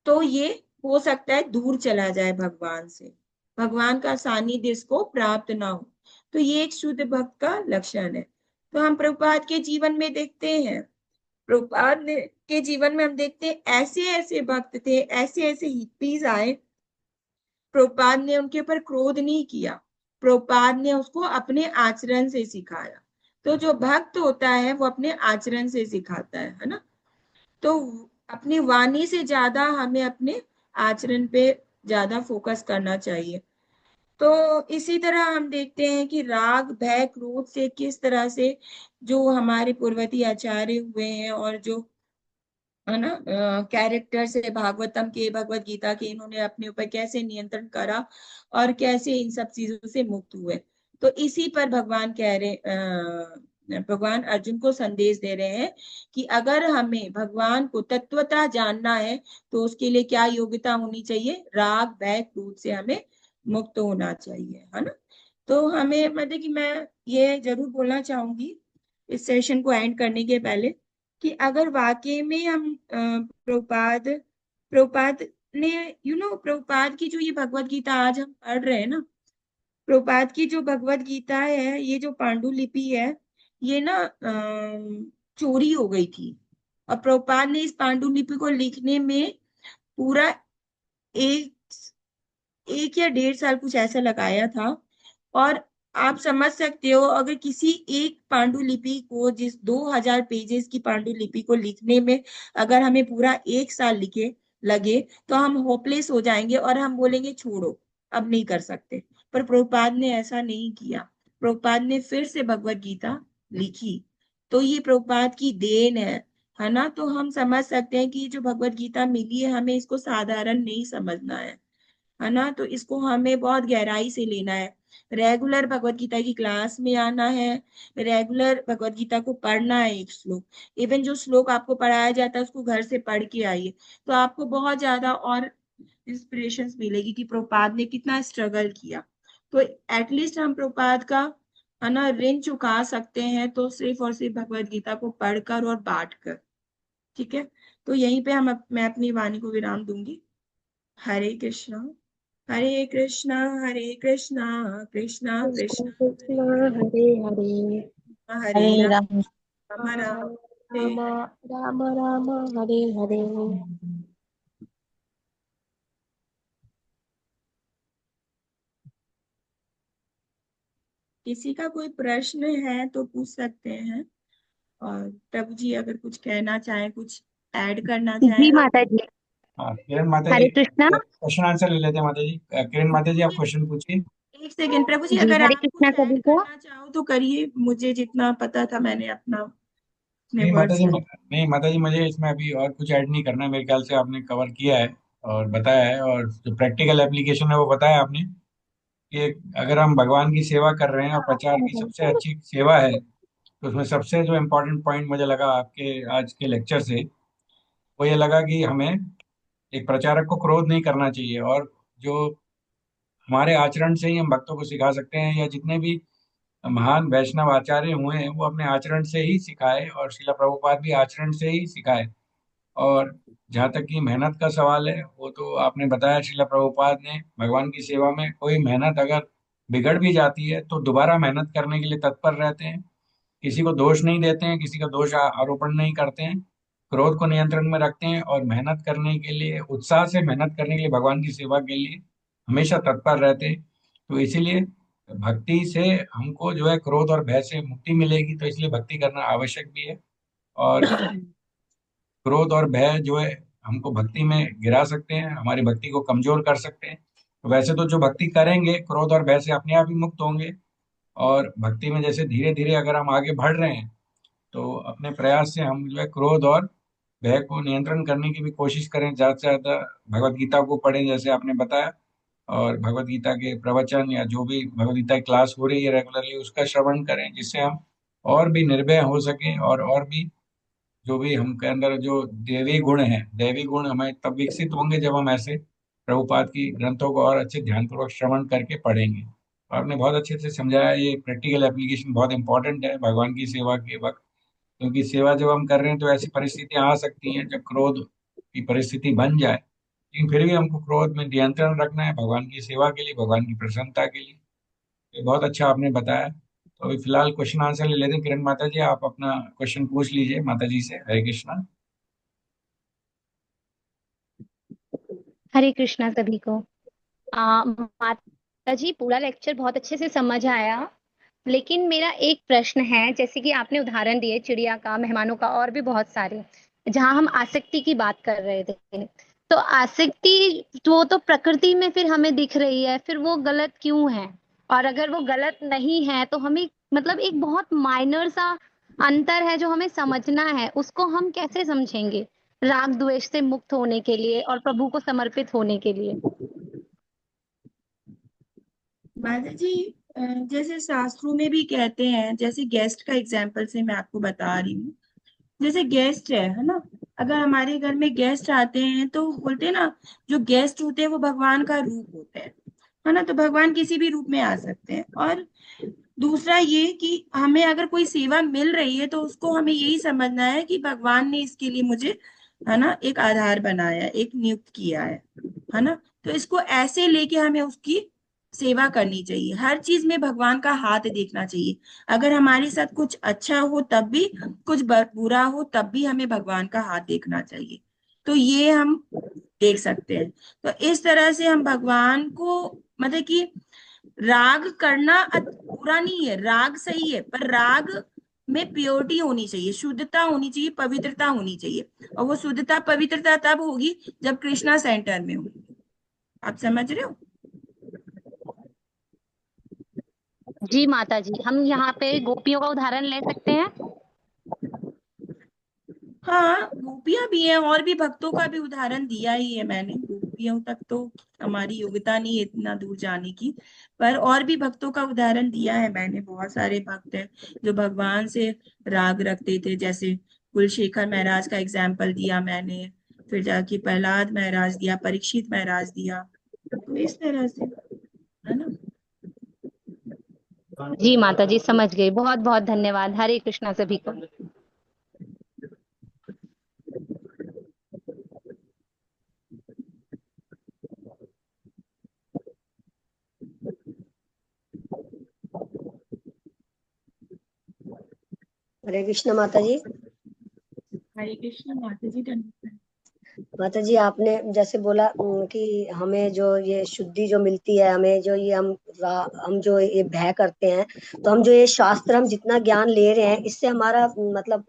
तो ये हो सकता है दूर चला जाए भगवान से, भगवान का सानिध्य इसको प्राप्त ना हो। तो ये एक शुद्ध भक्त का लक्षण है। तो हम प्रभुपाद के जीवन में देखते हैं, प्रभुपाद के जीवन में हम देखते हैं ऐसे ऐसे भक्त थे, ऐसे ऐसे हिप्पीज आए, प्रभुपाद ने उनके ऊपर क्रोध नहीं किया, प्रभुपाद ने उसको अपने आचरण से सिखाया। तो जो भक्त होता है वो अपने आचरण से सिखाता है ना। तो अपनी वाणी से ज्यादा हमें अपने आचरण पे ज्यादा फोकस करना चाहिए। तो इसी तरह हम देखते हैं कि राग भय क्रोध से किस तरह से जो हमारे पूर्वती आचार्य हुए हैं, और जो है ना कैरेक्टर्स है भागवतम के, भगवत गीता के, इन्होंने अपने ऊपर कैसे नियंत्रण करा और कैसे इन सब चीजों से मुक्त हुए। तो इसी पर भगवान कह रहे भगवान अर्जुन को संदेश दे रहे हैं कि अगर हमें भगवान को तत्वतः जानना है तो उसके लिए क्या योग्यता होनी चाहिए, राग भय क्रोध से हमें मुक्त होना चाहिए, है ना। तो हमें मतलब कि मैं ये जरूर बोलना चाहूंगी इस सेशन को एंड करने के पहले, कि अगर वाकई में हम प्रभुपाद प्रभुपाद ने प्रभुपाद की जो ये भगवत गीता आज हम पढ़ रहे हैं ना, प्रभुपाद की जो भगवत गीता है, ये जो पांडुलिपि है, ये ना चोरी हो गई थी, और प्रभुपाद ने इस पांडुलिपि को लिखने में पूरा एक एक या 1.5 साल कुछ ऐसा लगाया था। और आप समझ सकते हो, अगर किसी एक पांडुलिपि को, जिस 2000 पेजेस की पांडुलिपि को लिखने में अगर हमें पूरा 1 साल लिखे लगे, तो हम होपलेस हो जाएंगे और हम बोलेंगे छोड़ो, अब नहीं कर सकते। पर प्रभुपाद ने ऐसा नहीं किया, प्रभुपाद ने फिर से भगवत गीता लिखी। तो ये प्रभुपाद की देन है ना। तो हम समझ सकते हैं कि जो भगवत गीता मिली है, हमें इसको साधारण नहीं समझना है ना। तो इसको हमें बहुत गहराई से लेना है, रेगुलर भगवत गीता की क्लास में आना है, रेगुलर भगवत गीता को पढ़ना है, एक श्लोक, इवन जो श्लोक आपको पढ़ाया जाता है उसको घर से पढ़ के आइए, तो आपको बहुत ज्यादा और इंस्पिरेशन मिलेगी कि प्रभुपाद ने कितना स्ट्रगल किया। तो एटलीस्ट हम प्रभुपाद का है ना ऋण चुका सकते हैं, तो सिर्फ और सिर्फ भगवत गीता को पढ़कर और बांट कर। ठीक है, तो यहीं पे मैं अपनी वाणी को विराम दूंगी। हरे कृष्णा। हरे कृष्णा कृष्णा कृष्णा कृष्ण कृष्णा कृष्ण हरे हरे हरे हरे राम राम राम राम हरे राम हरे। राम राम हरे हरे। किसी का कोई प्रश्न है तो पूछ सकते हैं, और प्रभु जी अगर कुछ कहना चाहें, कुछ ऐड करना जी चाहें। माता जी। हाँ किरण माता जी, हरे कृष्णा। क्वेश्चन आंसर ले लेते हैं माता जी। किरण माता जी, प्रभु आप जी क्वेश्चन पूछिए। एक सेकेंड, प्रभु जी जी अगर हरे आप कृष्णा कुछ ऐड सभी को। करना चाहो तो करिए, मुझे जितना पता था मैंने अपना अपने नहीं माता वर्ड्स जी, में। नहीं माता जी, मुझे इसमें अभी और कुछ ऐड नहीं करना है। मेरे ख्याल से आपने कवर किया है और बताया है, और जो प्रैक्टिकल एप्लीकेशन है वो बताया आपने कि अगर हम भगवान की सेवा कर रहे हैं और प्रचार की सबसे अच्छी सेवा है, तो उसमें सबसे जो इम्पोर्टेंट पॉइंट मुझे लगा आपके आज के लेक्चर से, वो ये लगा कि हमें एक प्रचारक को क्रोध नहीं करना चाहिए, और जो हमारे आचरण से ही हम भक्तों को सिखा सकते हैं, या जितने भी महान वैष्णव आचार्य हुए हैं वो अपने आचरण से ही सिखाए, और शिला प्रभुपाद भी आचरण से ही सिखाए। और जहाँ तक कि मेहनत का सवाल है, वो तो आपने बताया, शिला प्रभुपाद ने भगवान की सेवा में कोई मेहनत अगर बिगड़ भी जाती है तो दोबारा मेहनत करने के लिए तत्पर रहते हैं। किसी को दोष नहीं देते हैं, किसी का दोष आरोपण नहीं करते हैं, क्रोध को नियंत्रण में रखते हैं, और मेहनत करने के लिए, उत्साह से मेहनत करने के लिए, भगवान की सेवा के लिए हमेशा तत्पर रहते हैं। तो इसीलिए भक्ति से हमको जो है क्रोध और भय से मुक्ति मिलेगी, तो इसलिए भक्ति करना आवश्यक भी है। और क्रोध और भय जो है हमको भक्ति में गिरा सकते हैं, हमारी भक्ति को कमजोर कर सकते हैं। तो वैसे तो जो भक्ति करेंगे क्रोध और भय से अपने आप ही मुक्त होंगे। और भक्ति में जैसे धीरे धीरे अगर हम आगे बढ़ रहे हैं, तो अपने प्रयास से हम जो है क्रोध और भय को नियंत्रण करने की भी कोशिश करें, ज्यादा से ज्यादा भगवत गीता को पढ़ें जैसे आपने बताया, और भगवत गीता के प्रवचन या जो भी भगवत गीता की क्लास हो रही है रेगुलरली उसका श्रवण करें, जिससे हम और भी निर्भय हो सकें, और भी जो भी हमके अंदर जो दैवी गुण हैं, दैवी गुण हमें तब विकसित होंगे जब हम ऐसे प्रभुपाद की ग्रंथों को और अच्छे ध्यानपूर्वक श्रवण करके पढ़ेंगे। तो आपने बहुत अच्छे से समझाया, ये प्रैक्टिकल एप्लीकेशन बहुत इंपॉर्टेंट है भगवान की सेवा के वक्त। क्योंकि सेवा जब हम कर रहे हैं तो ऐसी परिस्थितियां आ सकती हैं जब क्रोध की परिस्थिति बन जाए, लेकिन फिर भी हमको क्रोध में नियंत्रण रखना है भगवान की सेवा के लिए, भगवान की प्रसन्नता के लिए। ये बहुत अच्छा आपने बताया। तो अभी फिलहाल क्वेश्चन आंसर ले लेते हैं। किरण माता जी, आप अपना क्वेश्चन पूछ लीजिए माता जी से। हरे कृष्णा। हरे कृष्णा सभी को। माता जी पूरा लेक्चर बहुत अच्छे से समझ आया, लेकिन मेरा एक प्रश्न है। जैसे कि आपने उदाहरण दिए चिड़िया का, मेहमानों का, और भी बहुत सारे, जहां हम आसक्ति की बात कर रहे थे। तो आसक्ति वो तो प्रकृति में फिर हमें दिख रही है, फिर वो गलत क्यों है? और अगर वो गलत नहीं है तो हमें मतलब एक बहुत माइनर सा अंतर है जो हमें समझना है, उसको हम कैसे समझेंगे राग द्वेष से मुक्त होने के लिए और प्रभु को समर्पित होने के लिए? माता जी जैसे शास्त्रों में भी कहते हैं, जैसे गेस्ट का एग्जाम्पल से मैं आपको बता रही हूँ। जैसे गेस्ट है ना, अगर हमारे घर में गेस्ट आते हैं तो बोलते हैं ना, जो गेस्ट होते हैं वो भगवान का रूप होते हैं, है ना। तो भगवान किसी भी रूप में आ सकते हैं। और दूसरा ये कि हमें अगर कोई सेवा मिल रही है तो उसको हमें यही समझना है कि भगवान ने इसके लिए मुझे, है ना, एक आधार बनाया है, एक नियुक्त किया है ना। तो इसको ऐसे लेके हमें उसकी सेवा करनी चाहिए। हर चीज में भगवान का हाथ देखना चाहिए। अगर हमारे साथ कुछ अच्छा हो तब भी, कुछ बुरा हो तब भी हमें भगवान का हाथ देखना चाहिए। तो ये हम देख सकते हैं। तो इस तरह से हम भगवान को, मतलब कि राग करना बुरा नहीं है, राग सही है, पर राग में प्योरिटी होनी चाहिए, शुद्धता होनी चाहिए, पवित्रता होनी चाहिए। और वो शुद्धता पवित्रता तब होगी जब कृष्णा सेंटर में हो। आप समझ रहे हो? जी माता जी, हम यहाँ पे गोपियों का उदाहरण ले सकते हैं। हाँ, गोपियां भी हैं, और भी भक्तों का भी उदाहरण दिया ही है मैंने। गोपियों तक तो हमारी योग्यता नहीं है इतना दूर जाने की, पर और भी भक्तों का उदाहरण दिया है मैंने। बहुत सारे भक्त हैं जो भगवान से राग रखते थे, जैसे कुलशेखर महाराज का एग्जाम्पल दिया मैंने, फिर जाके प्रहलाद महाराज दिया, परीक्षित महाराज दिया। तो इस तरह से, है ना। जी माता जी समझ गई, बहुत बहुत धन्यवाद। हरे कृष्णा सभी को। हरे कृष्ण माता जी। हरे कृष्ण माता जी, दंडवत प्रणाम। माता जी आपने जैसे बोला कि हमें जो ये शुद्धि जो मिलती है, हमें जो ये हम जो ये भय करते हैं, तो हम जो ये शास्त्र हम जितना ज्ञान ले रहे हैं, इससे हमारा मतलब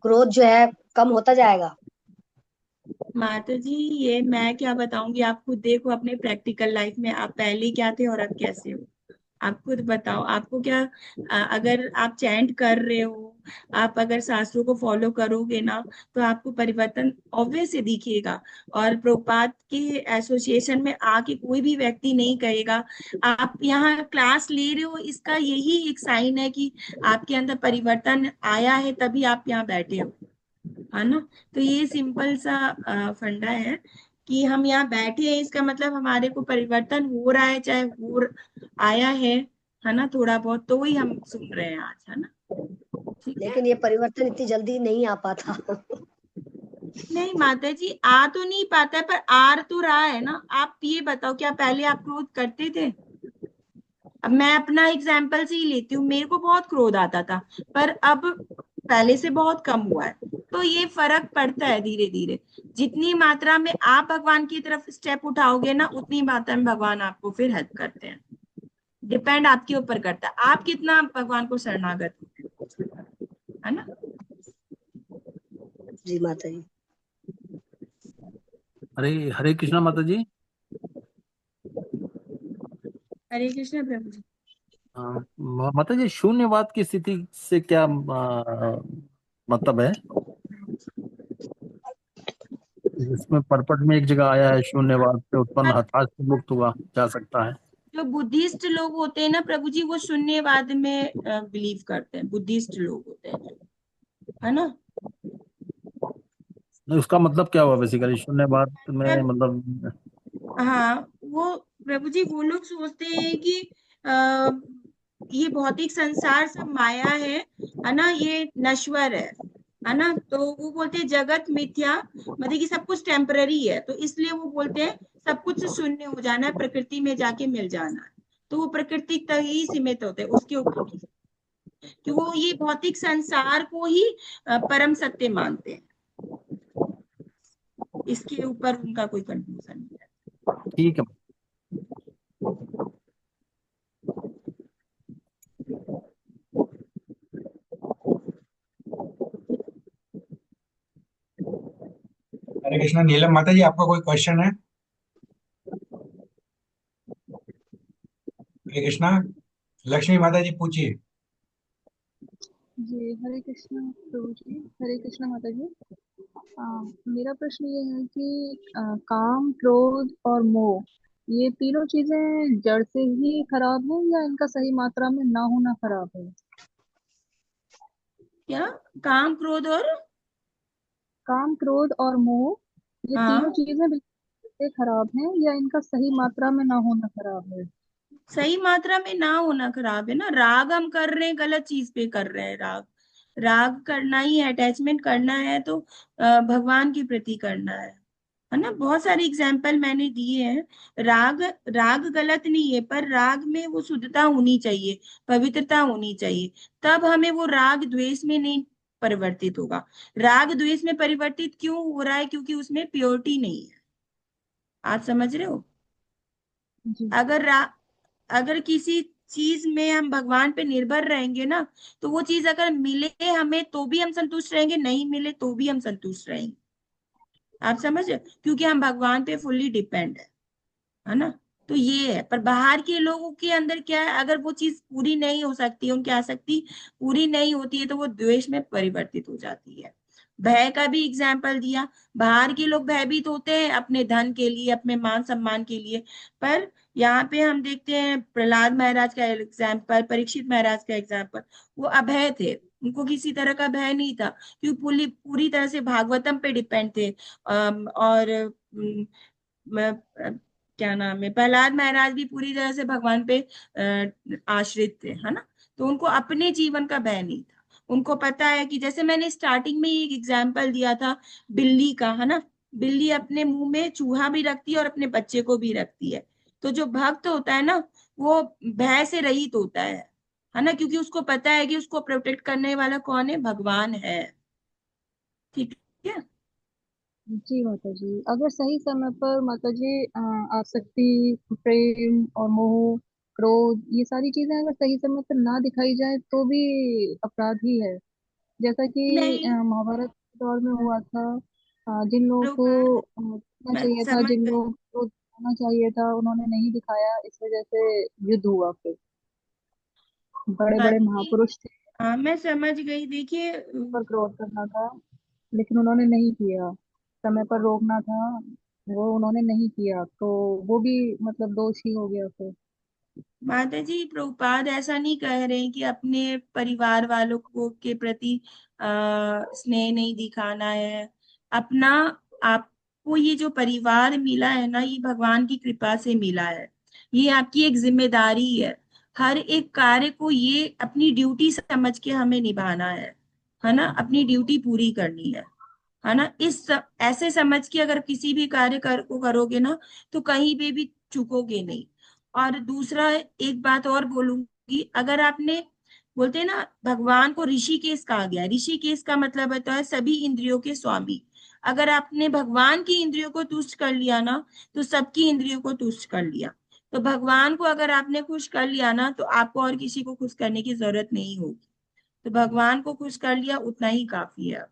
क्रोध जो है कम होता जाएगा। माता जी, ये मैं क्या बताऊंगी, आप खुद देखो अपने प्रैक्टिकल लाइफ में, आप पहले क्या थे और अब कैसे हो। आप खुद बताओ, आपको क्या अगर आप चैंट कर रहे हो, आप अगर शास्त्रों को फॉलो करोगे ना, तो आपको परिवर्तन ऑब्वियस से दिखेगा। और प्रभुपाद के एसोसिएशन में आके कोई भी व्यक्ति नहीं कहेगा। आप यहाँ क्लास ले रहे हो, इसका यही एक साइन है कि आपके अंदर परिवर्तन आया है, तभी आप यहाँ बैठे हो, है ना। तो ये सिंपल सा फंडा है कि हम यहाँ बैठे हैं, इसका मतलब हमारे को परिवर्तन हो रहा है, चाहे आया है ना, थोड़ा बहुत, तो वही हम सुन रहे हैं आज, है ना। ठीक है। लेकिन ये परिवर्तन इतनी जल्दी नहीं आ पाता। नहीं माता जी, आ तो नहीं पाता है, पर आ तो रहा है ना। आप ये बताओ, क्या पहले आप क्रोध करते थे? अब मैं अपना एग्जाम्पल से ही लेती हूँ, मेरे को बहुत क्रोध आता था, पर अब पहले से बहुत कम हुआ है। तो ये फर्क पड़ता है धीरे धीरे। जितनी मात्रा में आप भगवान की तरफ स्टेप उठाओगे ना, उतनी मात्रा में भगवान आपको फिर हेल्प करते हैं। डिपेंड आपके ऊपर करता है, आप कितना भगवान को शरणागत हो, है ना। जी माता जी। हरे हरे कृष्णा माता जी। हरे कृष्ण प्रभु जी। माता जी, शून्यवाद की स्थिति से क्या मतलब है? इसमें परपट में एक जगह आया है, शून्यवाद से उत्पन्न हताश से मुक्त हुआ जा सकता है। जो बुद्धिस्ट लोग होते हैं ना प्रभु जी, वो शून्यवाद में बिलीव करते हैं। बुद्धिस्ट लोग होते हैं जो, है ना। नहीं, उसका मतलब क्या हुआ बेसिकली शून्यवाद में, मतलब मतलब? हाँ, वो प्रभु जी वो लोग सोचते हैं कि आ, ये भौतिक संसार सब माया है ना, ये नश्वर है ना। तो वो बोलते हैं जगत मिथ्या, मतलब कि सब कुछ टेम्पररी है, तो इसलिए वो बोलते हैं सब कुछ शून्य हो जाना है, प्रकृति में जाके मिल जाना है। तो वो प्रकृति तक ही सीमित होते हैं, उसके ऊपर नहीं, कि वो ये भौतिक संसार को ही परम सत्य मानते हैं। इसके ऊपर उनका कोई कंक्लूजन नहीं है। ठीक है। हरे कृष्णा। नीलम माता जी, आपका कोई क्वेश्चन है? हरे कृष्णा। लक्ष्मी माता जी पूछिए। जी हरे कृष्णा प्रभु जी। हरे कृष्णा माता जी। आ, मेरा प्रश्न ये है कि काम क्रोध और मोह, ये तीनों चीजें जड़ से ही खराब है या इनका सही मात्रा में ना होना खराब है? क्या? काम क्रोध और काम क्रोध और मोह, ये तीनों हाँ, चीजें बिल्कुल से खराब हैं या इनका सही मात्रा में ना होना खराब है? सही मात्रा में ना होना खराब है ना। राग हम कर रहे हैं, गलत चीज पे कर रहे हैं। राग राग करना ही है, अटैचमेंट करना है तो भगवान के प्रति करना है ना। बहुत सारी एग्जाम्पल मैंने दिए हैं। राग राग गलत नहीं है, पर राग में वो शुद्धता होनी चाहिए, पवित्रता होनी चाहिए, तब हमें वो राग द्वेष में नहीं परिवर्तित होगा। राग द्वेष में परिवर्तित क्यों हो रहा है? क्योंकि उसमें प्योरिटी नहीं है। आप समझ रहे हो? जी। अगर अगर किसी चीज में हम भगवान पे निर्भर रहेंगे ना, तो वो चीज अगर मिले हमें तो भी हम संतुष्ट रहेंगे, नहीं मिले तो भी हम संतुष्ट रहेंगे। आप समझ रहे हो? क्योंकि हम भगवान पे फुल्ली डिपेंड है ना। तो ये है। पर बाहर के लोगों के अंदर क्या है, अगर वो चीज पूरी नहीं हो सकती, उनकी आसक्ति पूरी नहीं होती है, तो वो द्वेष में परिवर्तित हो जाती है। भय का भी एग्जाम्पल दिया। बाहर के लोग भयभीत होते हैं अपने धन के लिए, अपने मान सम्मान के लिए, पर यहाँ पे हम देखते हैं प्रहलाद महाराज का एग्जाम्पल, परीक्षित महाराज का एग्जाम्पल, वो अभय थे, उनको किसी तरह का भय नहीं था, क्योंकि पूरी पूरी तरह से भागवतम पे डिपेंड थे। और क्या नाम है, प्रहलाद महाराज भी पूरी तरह से भगवान पे आश्रित थे, है ना। तो उनको अपने जीवन का भय नहीं था। उनको पता है कि जैसे मैंने स्टार्टिंग में एक एग्जाम्पल दिया था बिल्ली का, है ना। बिल्ली अपने मुंह में चूहा भी रखती है और अपने बच्चे को भी रखती है। तो जो भक्त होता है ना, वो भय से रहित होता है। है ना, क्योंकि उसको पता है कि उसको प्रोटेक्ट करने वाला कौन है, भगवान है। ठीक है। जी माता जी, अगर सही समय पर माता जी आसक्ति, प्रेम और मोह, क्रोध, ये सारी चीजें अगर सही समय पर ना दिखाई जाए तो भी अपराध ही है। जैसा कि नहीं महाभारत के दौर में हुआ था। जिन लोगों प्रभुपाद, को करना मैं चाहिए था, समझ जिन गई। लोगों को दिखाना चाहिए था, उन्होंने नहीं दिखाया, इस वजह से युद्ध हुआ। फिर बड़े माता बड़े जी, महापुरुष थे, हाँ मैं समझ गई। देखिए पर क्रोध करना था, लेकिन उन्होंने नहीं किया। समय पर रोकना था, वो उन्होंने नहीं किया, तो वो भी मतलब दोषी हो गया फिर। माता जी, प्रभुपाद ऐसा नहीं कह रहे हैं कि अपने परिवार वालों को के प्रति स्नेह नहीं दिखाना है। अपना, आपको ये जो परिवार मिला है ना, ये भगवान की कृपा से मिला है। ये आपकी एक जिम्मेदारी है। हर एक कार्य को ये अपनी ड्यूटी समझ के हमें निभाना है ना, अपनी ड्यूटी पूरी करनी है ना। ऐसे समझ के अगर किसी भी कार्य को करोगे ना, तो कहीं पे भी चूकोगे नहीं। और दूसरा, एक बात और बोलूंगी, अगर आपने, बोलते हैं ना, भगवान को ऋषिकेश कहा गया है। ऋषिकेश का मतलब होता है सभी इंद्रियों के स्वामी। अगर आपने भगवान की इंद्रियों को तुष्ट कर लिया ना, तो सबकी इंद्रियों को तुष्ट कर लिया। तो भगवान को अगर आपने खुश कर लिया ना, तो आपको और किसी को खुश करने की जरूरत नहीं होगी। तो भगवान को खुश कर लिया, उतना ही काफी है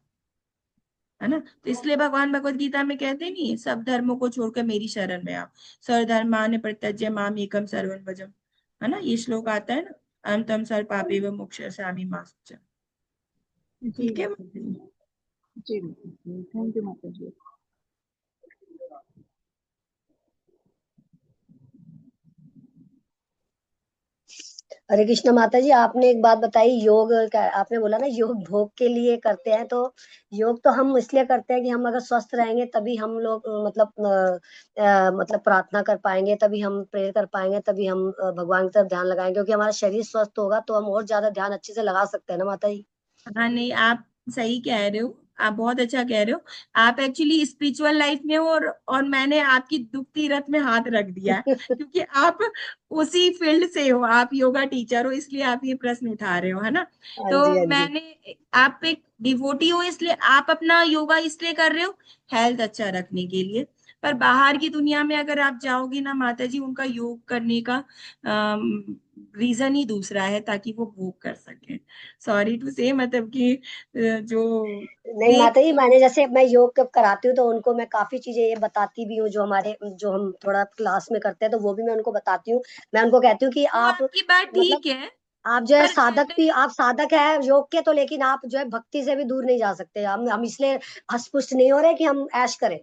ना। तो इसलिए भगवान भगवत गीता में कहते नहीं है, सब धर्मों को छोड़कर मेरी शरण में आओ। सर्वधर्मान् परित्यज्य माम एकम शरणं व्रज, है ना, ये श्लोक आता है ना, अहम तम सर्व पापेभ्यो मोक्षयिष्यामि मा शुचः। जी ठीक है। माता जी। जी माता जी, थैंक यू माता जी। हरे कृष्ण माता जी, आपने एक बात बताई, योग का आपने बोला ना, योग भोग के लिए करते हैं। तो योग तो हम इसलिए करते हैं कि हम अगर स्वस्थ रहेंगे तभी हम लोग मतलब मतलब प्रार्थना कर पाएंगे, तभी हम प्रेयर कर पाएंगे, तभी हम भगवान की तरफ ध्यान लगाएंगे, क्योंकि हमारा शरीर स्वस्थ होगा तो हम और ज्यादा ध्यान अच्छे से लगा सकते हैं ना माता जी। हाँ नहीं, आप सही कह रहे हो। आप बहुत अच्छा कह रहे हो। आप एक्चुअली स्पिरिचुअल लाइफ में हो, और मैंने आपकी दुखती रत में हाथ रख दिया है, क्योंकि आप उसी फील्ड से हो, आप योगा टीचर हो, इसलिए आप ये प्रश्न उठा रहे हो, है ना। हाँ जी, तो हाँ जी। मैंने, आप एक डिवोटी हो, इसलिए आप अपना योगा इसलिए कर रहे हो, हेल्थ अच्छा रखने के लिए। पर बाहर की दुनिया में अगर आप जाओगे ना माता जी, उनका योग करने का रीजन ही दूसरा है, ताकि वो भोग कर सके। सॉरी टू से, मतलब कि जो नहीं एक, माता जी, मैंने जैसे मैं योग कब कराती हूँ तो उनको मैं काफी चीजें ये बताती भी हूँ, जो हम थोड़ा क्लास में करते हैं तो वो भी मैं उनको बताती हूँ। मैं उनको कहती हूँ कि वो आप आपकी बात मतलब ठीक है, आप जो है पर साधक भी, जनरली, आप साधक है योग के, तो लेकिन आप जो है भक्ति से भी दूर नहीं जा सकते। हम इसलिए हष्ट नहीं हो रहे कि हम ऐश करें।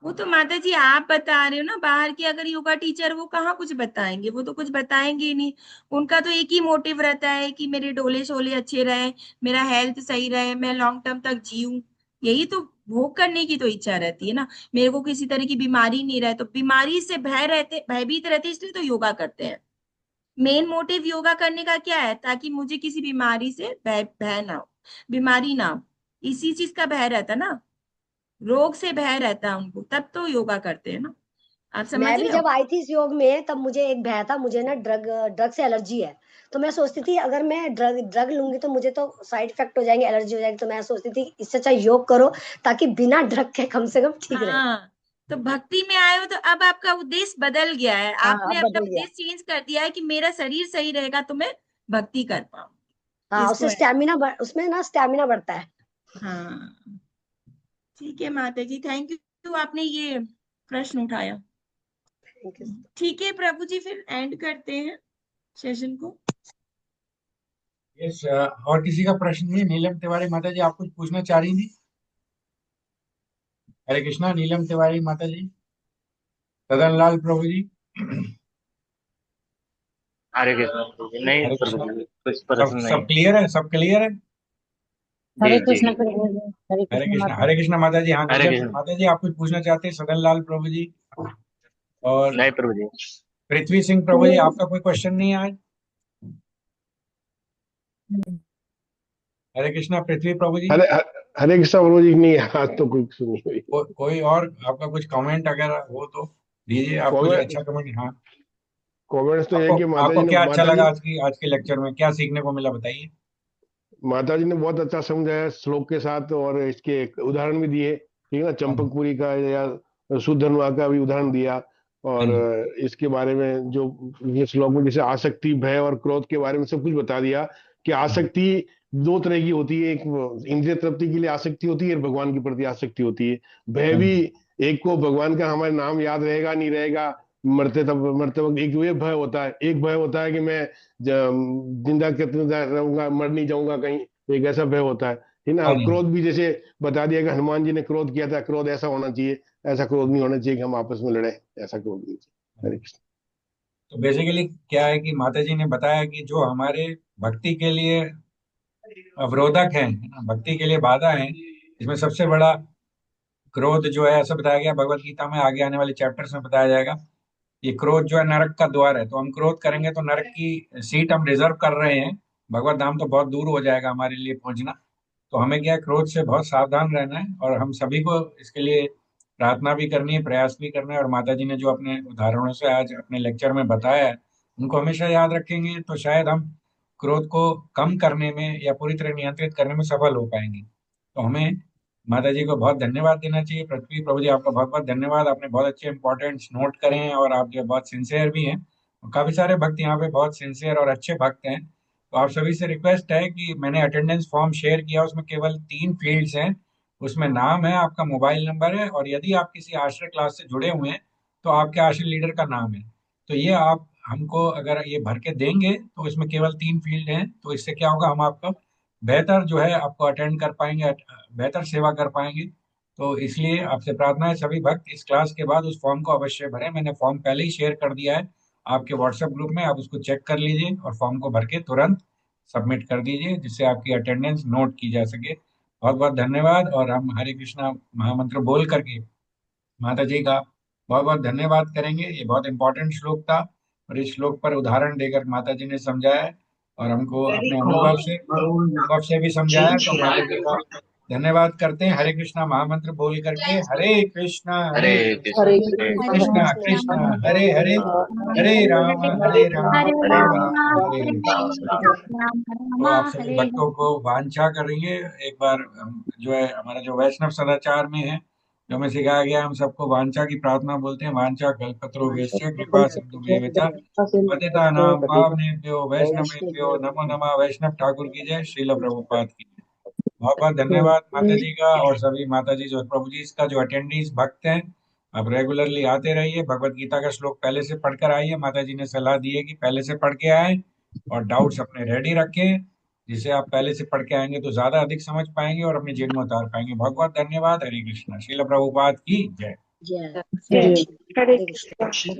वो तो माता जी आप बता रहे हो ना, बाहर की अगर योगा टीचर, वो कहाँ कुछ बताएंगे, वो तो कुछ बताएंगे ही नहीं। उनका तो एक ही मोटिव रहता है कि मेरे डोले शोले अच्छे रहे, मेरा हेल्थ सही रहे, मैं लॉन्ग टर्म तक जीऊं। यही तो भोग करने की तो इच्छा रहती है ना। मेरे को किसी तरह की बीमारी नहीं रहे, तो बीमारी से भयभीत रहते, इसलिए तो योगा करते हैं। मेन मोटिव योगा करने का क्या है, ताकि मुझे किसी बीमारी से भय भय ना हो, बीमारी ना हो। इसी चीज का भय रहता ना, रोग से भय रहता है उनको, तब तो योगा करते हैं ना। आप समझ मैं भी रहे हो। जब आई थी इस योग में तब मुझे एक भय था, मुझे ना ड्रग से एलर्जी है। तो मैं सोचती थी अगर मैं ड्रग ड्रग लूंगी तो मुझे तो साइड इफेक्ट हो जाएंगे, एलर्जी हो जाएगी। तो मैं सोचती थी इससे अच्छा योग करो, ताकि बिना ड्रग के कम से कम ठीक रहे। हाँ, तो भक्ति में आए हो तो अब आपका उद्देश्य बदल गया है, हाँ, आपने अब अपना बदल गया। उद्देश्य चेंज कर दिया है कि मेरा शरीर सही रहेगा तो मैं भक्ति कर पाऊँ। हाँ, इसको उससे है। उसमें ना स्टेमिना बढ़ता है। हाँ, ठीक है माता जी, थैंक यू, आपने ये प्रश्न उठाया। Thank you. ठीक है प्रभु जी, फिर एंड करते हैं सेशन को। यस, और किसी का प्रश्न नहीं? नीलम तिवारी माता जी, आप कुछ पूछना चाह रही थी? हरे कृष्णा, नीलम तिवारी माता जी, सदन लाल प्रभु जी। हरे कृष्ण प्रभु जी। नहीं हरे प्रभु कृष्णा, जी, कुछ सब प्रश्न नहीं। सब क्लियर है, सब क्लियर है। जी हरे जी। कृष्ण प्रभु जी, हरे हरे कृष्ण कृष्णा, माता हरे जी। कृष्णा माता जी। हाँ, हरे नीलम कृष्ण। माता जी, आप कुछ पूछना चाहते हैं? सदन लाल प्रभु जी और नहीं प्रभु जी। पृथ्वी सिंह प्रभु जी, आपका कोई क्वेश्चन नहीं है आज? हरे कृष्णा पृथ्वी प्रभु जी। हरे हरे कृष्ण प्रभु जी, नहीं आज तो कुछ सुनी हुई। कोई और आपका कुछ कमेंट अगर हो तो दीजिए, आप कुछ कॉमेंट अच्छा कमेंट। हाँ, कमेंट्स तो ये है कि आपको क्या अच्छा लगा माता आज के लेक्चर में, क्या सीखने को मिला, बताइए। जी ने बहुत अच्छा समझाया श्लोक के साथ, और इसके एक उदाहरण भी दिए, ठीक है ना, हाँ जी, चंपकपुरी का या सुधन्वा का भी उदाहरण दिया। हाँ और जी, इसके बारे में जो ये श्लोक में जैसे आसक्ति, भय और क्रोध के बारे में सब कुछ बता दिया कि हाँ आसक्ति दो तरह की होती है। एक इंद्रिय तृप्ति के लिए आसक्ति होती है, और भगवान के प्रति आसक्ति होती है। भय हाँ भी, जी, एक को भगवान का हमारे नाम याद रहेगा नहीं रहेगा मरते वक्त, एक ये भय होता है। एक भय होता है कि मैं जिंदा कितना रहूंगा, मर नहीं जाऊंगा कहीं, एक ऐसा भय होता है, ठीक ना। हाँ और जी। क्रोध भी जैसे बता दिया कि हनुमान जी ने क्रोध किया था, क्रोध ऐसा होना चाहिए, ऐसा क्रोध नहीं होना चाहिए कि हम आपस में लड़े, ऐसा क्रोध नहीं चाहिए। हरे कृष्ण। तो बेसिकली क्या है कि माता जी ने बताया कि जो हमारे भक्ति के लिए अवरोधक हैं, भक्ति के लिए बाधा है, इसमें सबसे बड़ा क्रोध जो है, ऐसा बताया गया भगवत गीता में, आगे आने वाले चैप्टर्स में बताया जाएगा। ये क्रोध जो है नरक का द्वार है, तो हम क्रोध करेंगे तो नरक की सीट हम रिजर्व कर रहे हैं। भगवत धाम तो बहुत दूर हो जाएगा हमारे लिए पहुंचना। तो हमें क्या है, क्रोध से बहुत सावधान रहना है, और हम सभी को इसके लिए प्रार्थना भी करनी है, प्रयास भी करना है। और माता जी ने जो अपने उदाहरणों से आज अपने लेक्चर में बताया है, उनको हमेशा याद रखेंगे तो शायद हम क्रोध को कम करने में या पूरी तरह नियंत्रित करने में सफल हो पाएंगे। तो हमें माता जी को बहुत धन्यवाद देना चाहिए। पृथ्वी प्रभु जी, आपका बहुत बहुत धन्यवाद, आपने बहुत अच्छे इंपॉर्टेंट्स नोट करे हैं, और आप जो बहुत सिंसियर भी हैं। और काफी सारे भक्त यहाँ पे बहुत सिंसियर और अच्छे भक्त हैं। तो आप सभी से रिक्वेस्ट है कि मैंने अटेंडेंस फॉर्म शेयर किया, उसमें केवल 3 फील्ड्स हैं। उसमें नाम है, आपका मोबाइल नंबर है, और यदि आप किसी आश्रय क्लास से जुड़े हुए हैं तो आपके आश्रय लीडर का नाम है। तो ये आप हमको अगर ये भर के देंगे तो इसमें केवल 3 फील्ड हैं, तो इससे क्या होगा, हम आपका बेहतर जो है आपको अटेंड कर पाएंगे, बेहतर सेवा कर पाएंगे। तो इसलिए आपसे प्रार्थना है, सभी भक्त इस क्लास के बाद उस फॉर्म को अवश्य भरें। मैंने फॉर्म पहले ही शेयर कर दिया है आपके व्हाट्सएप ग्रुप में, आप उसको चेक कर लीजिए और फॉर्म को भर के तुरंत सबमिट कर दीजिए, जिससे आपकी अटेंडेंस नोट की जा सके। बहुत बहुत धन्यवाद। और हम हरे कृष्णा महामंत्र बोल करके माता जी का बहुत बहुत धन्यवाद करेंगे। ये बहुत इंपॉर्टेंट श्लोक था, और इस श्लोक पर उदाहरण देकर माता जी ने समझाया है, और हमको अपने अनुभव से भी समझाया। तो माता जी का धन्यवाद करते हैं, हरे कृष्णा महामंत्र बोल करके। हरे कृष्णा हरे हरे कृष्णा कृष्ण कृष्णा हरे हरे, हरे राम हरे हरे राम हरे हरे हरे। तो आप सभी हरे भक्तों को वांछा करेंगे, एक बार जो है हमारा जो वैष्णव सदाचार में है, जो हमें सिखाया गया है, हम सबको वांछा की प्रार्थना बोलते हैं। वांछा कल्पतरुभ्यश्च कृपा सिंधुभ्येव च पतितानां पावनेभ्यो वैष्णवेभ्यो नमो नमः। वैष्णव ठाकुर की जय, श्रील प्रभुपाद की जय। बहुत बहुत धन्यवाद माता जी का। और सभी माता जी जो प्रभु जी का जो अटेंडीज भक्त हैं, आप रेगुलरली आते रहिए, भगवत गीता का श्लोक पहले से पढ़कर आइए। माता जी ने सलाह दी है कि पहले से पढ़ के आए, और डाउट्स अपने रेडी रखें। जिसे आप पहले से पढ़ के आएंगे तो ज्यादा अधिक समझ पाएंगे और अपने जीवन में उतार पाएंगे। बहुत बहुत धन्यवाद। हरे कृष्णा। श्रील प्रभुपाद की जय। जय हरे हरे कृष्ण।